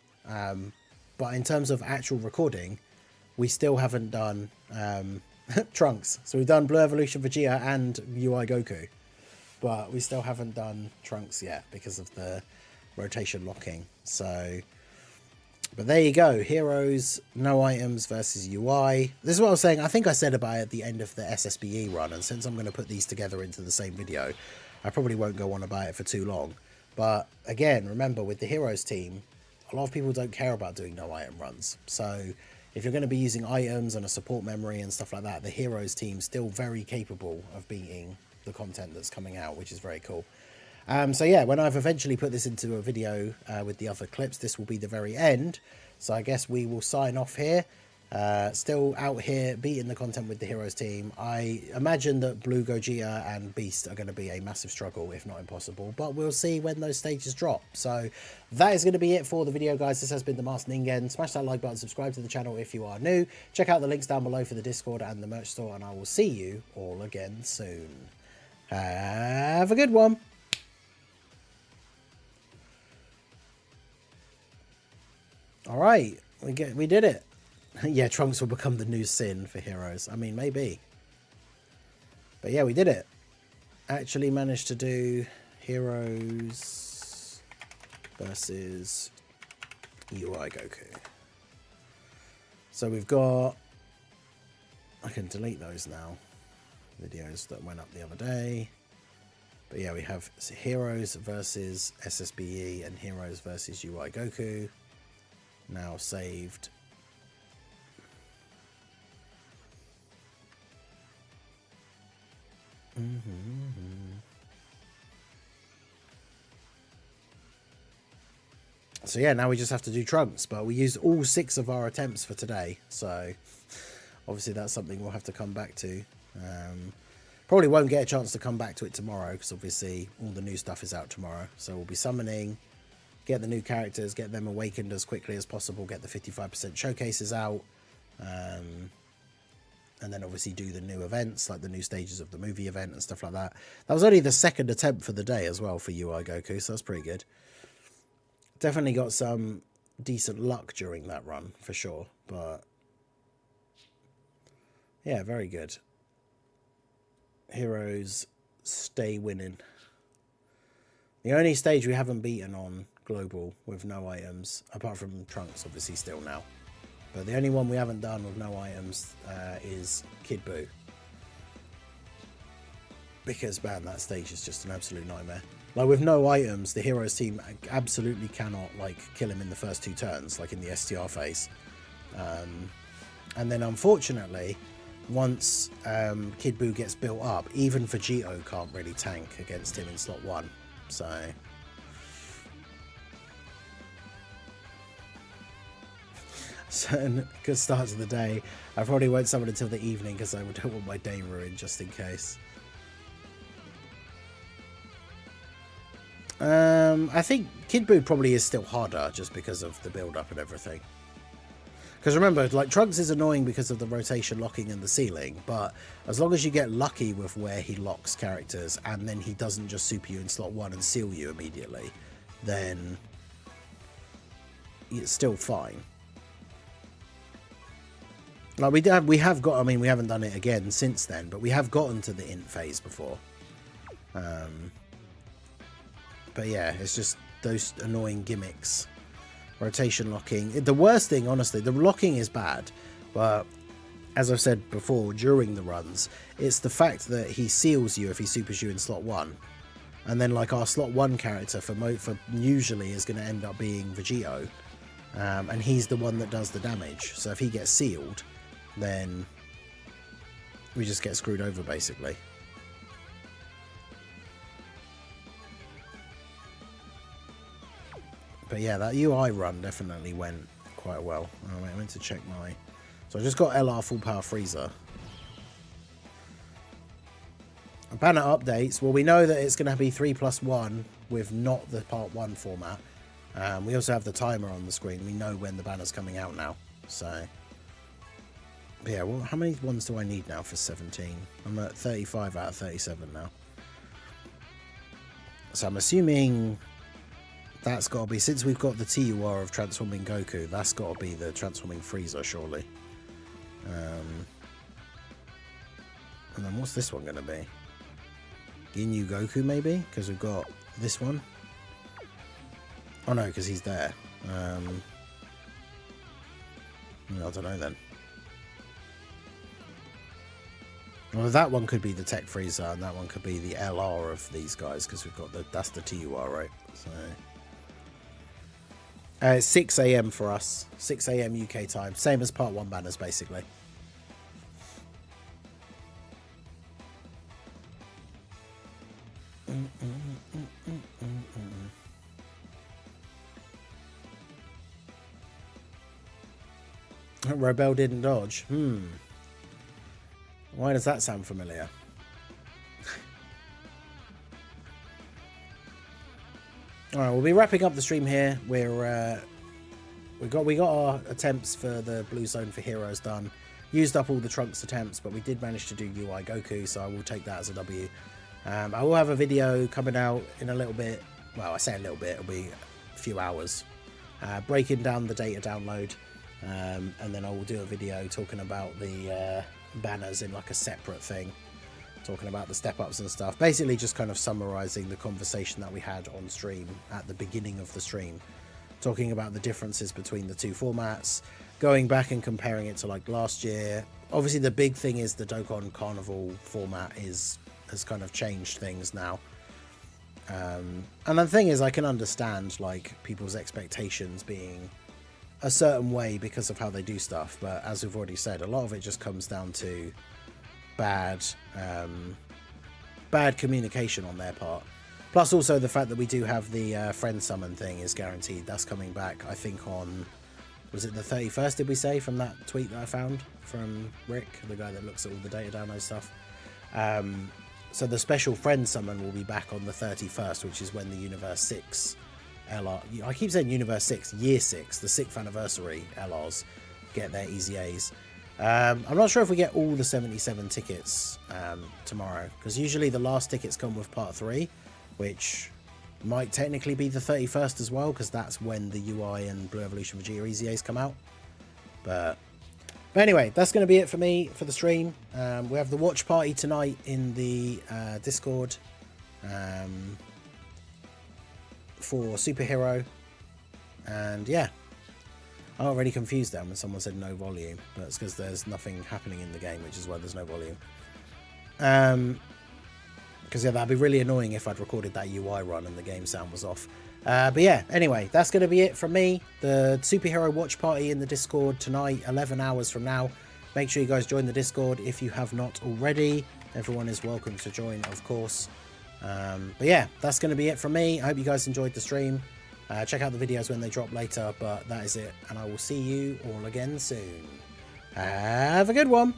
But in terms of actual recording, we still haven't done Trunks. So we've done Blue Evolution Vegeta and UI Goku. But we still haven't done Trunks yet because of the rotation locking. So, but there you go. Heroes, no items versus UI. This is what I was saying. I think I said about it at the end of the SSBE run. And since I'm going to put these together into the same video, I probably won't go on about it for too long. But again, remember with the Heroes team, a lot of people don't care about doing no item runs. So if you're going to be using items and a support memory and stuff like that, the Heroes team's still very capable of beating the content that's coming out, which is very cool. So yeah, when I've eventually put this into a video with the other clips, this will be the very end. So I guess we will sign off here. Still out here beating the content with the Heroes team. I imagine that Blue Gogeta and Beast are going to be a massive struggle, if not impossible, but we'll see when those stages drop. So that is going to be it for the video, guys. This has been the Master Ningen. Smash that like button, subscribe to the channel if you are new. Check out the links down below for the Discord and the merch store, and I will see you all again soon. Have a good one. All right, we did it. Yeah, Trunks will become the new Sin for Heroes. I mean, maybe. But yeah, we did it. Actually managed to do Heroes versus UI Goku. So we've got... I can delete those now. Videos that went up the other day. But yeah, we have Heroes versus SSBE and Heroes versus UI Goku. Now saved. So yeah, now we just have to do Trunks, but we used all 6 of our attempts for today, so obviously that's something we'll have to come back to. Probably won't get a chance to come back to it tomorrow, because obviously all the new stuff is out tomorrow. So we'll be summoning, get the new characters, get them awakened as quickly as possible, get the 55% showcases out, and then obviously do the new events, like the new stages of the movie event and stuff like that. That was only the 2nd attempt for the day as well for UI Goku, so that's pretty good. Definitely got some decent luck during that run, for sure. But yeah, very good. Heroes stay winning. The only stage we haven't beaten on global with no items, apart from Trunks, obviously still now. But the only one we haven't done with no items is Kid Buu. Because, man, that stage is just an absolute nightmare. Like, with no items, the Heroes team absolutely cannot, like, kill him in the first 2 turns, like in the STR phase. And then, unfortunately, once Kid Buu gets built up, even Vegito can't really tank against him in slot 1. So... So, good start to the day. I probably won't summon until the evening because I don't want my day ruined, just in case. I think Kid Buu probably is still harder just because of the build-up and everything. Because remember, like, Trunks is annoying because of the rotation locking and the ceiling, but as long as you get lucky with where he locks characters and then he doesn't just super you in slot 1 and seal you immediately, then it's still fine. Like, we have got, I mean, we haven't done it again since then, but we have gotten to the int phase before. But yeah, it's just those annoying gimmicks. Rotation locking. The worst thing, honestly, the locking is bad, but as I've said before, during the runs, it's the fact that he seals you if he supers you in slot 1. And then, like, our slot 1 character for usually is going to end up being Vegito. And he's the one that does the damage. So if he gets sealed, then we just get screwed over, basically. But yeah, that UI run definitely went quite well. Oh, wait, I meant to check my... So I just got LR Full Power Freezer. Banner updates. Well, we know that it's going to be 3+1 with not the Part 1 format. We also have the timer on the screen. We know when the banner's coming out now. So... But yeah, well, how many ones do I need now for 17? I'm at 35 out of 37 now. So I'm assuming that's got to be, since we've got the TUR of transforming Goku, that's got to be the transforming Frieza, surely. And then what's this one going to be? Ginyu Goku, maybe? Because we've got this one. Oh, no, because he's there. I don't know, then. Well, that one could be the Tech Frieza, and that one could be the LR of these guys, because we've got that's the TUR, right? So... it's 6 AM for us. 6 AM UK time. Same as part 1 banners, basically. Rebel didn't dodge. Why does that sound familiar? All right, we'll be wrapping up the stream here. We got our attempts for the Blue Zone for Heroes done. Used up all the Trunks attempts, but we did manage to do UI Goku, so I will take that as a W. I will have a video coming out in a little bit. Well, I say a little bit. It'll be a few hours. Breaking down the data download. And then I will do a video talking about the banners in like a separate thing. Talking about the step-ups and stuff. Basically just kind of summarising the conversation that we had on stream at the beginning of the stream. Talking about the differences between the two formats. Going back and comparing it to like last year. Obviously the big thing is the Dokkan Carnival format has kind of changed things now. And the thing is, I can understand like people's expectations being a certain way because of how they do stuff, but as we've already said, a lot of it just comes down to bad communication on their part. Plus also the fact that we do have the friend summon thing is guaranteed. That's coming back, I think, on, was it the 31st, did we say, from that tweet that I found from Rick, the guy that looks at all the data download stuff. So the special friend summon will be back on the 31st, which is when the Universe 6 LR, I keep saying Universe 6, Year 6, the 6th anniversary LRs get their Easy A's. I'm not sure if we get all the 77 tickets tomorrow, because usually the last tickets come with part 3, which might technically be the 31st as well, because that's when the UI and Blue Evolution Vegeta Easy A's come out. But anyway, that's going to be it for me for the stream. We have the watch party tonight in the Discord. For Superhero, and yeah, I got really confused then when someone said no volume, but it's because there's nothing happening in the game, which is why there's no volume. Because yeah, that'd be really annoying if I'd recorded that UI run and the game sound was off. But yeah, anyway, that's going to be it from me. The Superhero watch party in the Discord tonight, 11 hours from now. Make sure you guys join the Discord if you have not already. Everyone is welcome to join, of course. But yeah, that's going to be it from me. I hope you guys enjoyed the stream. Check out the videos when they drop later, but that is it, and I will see you all again soon. Have a good one.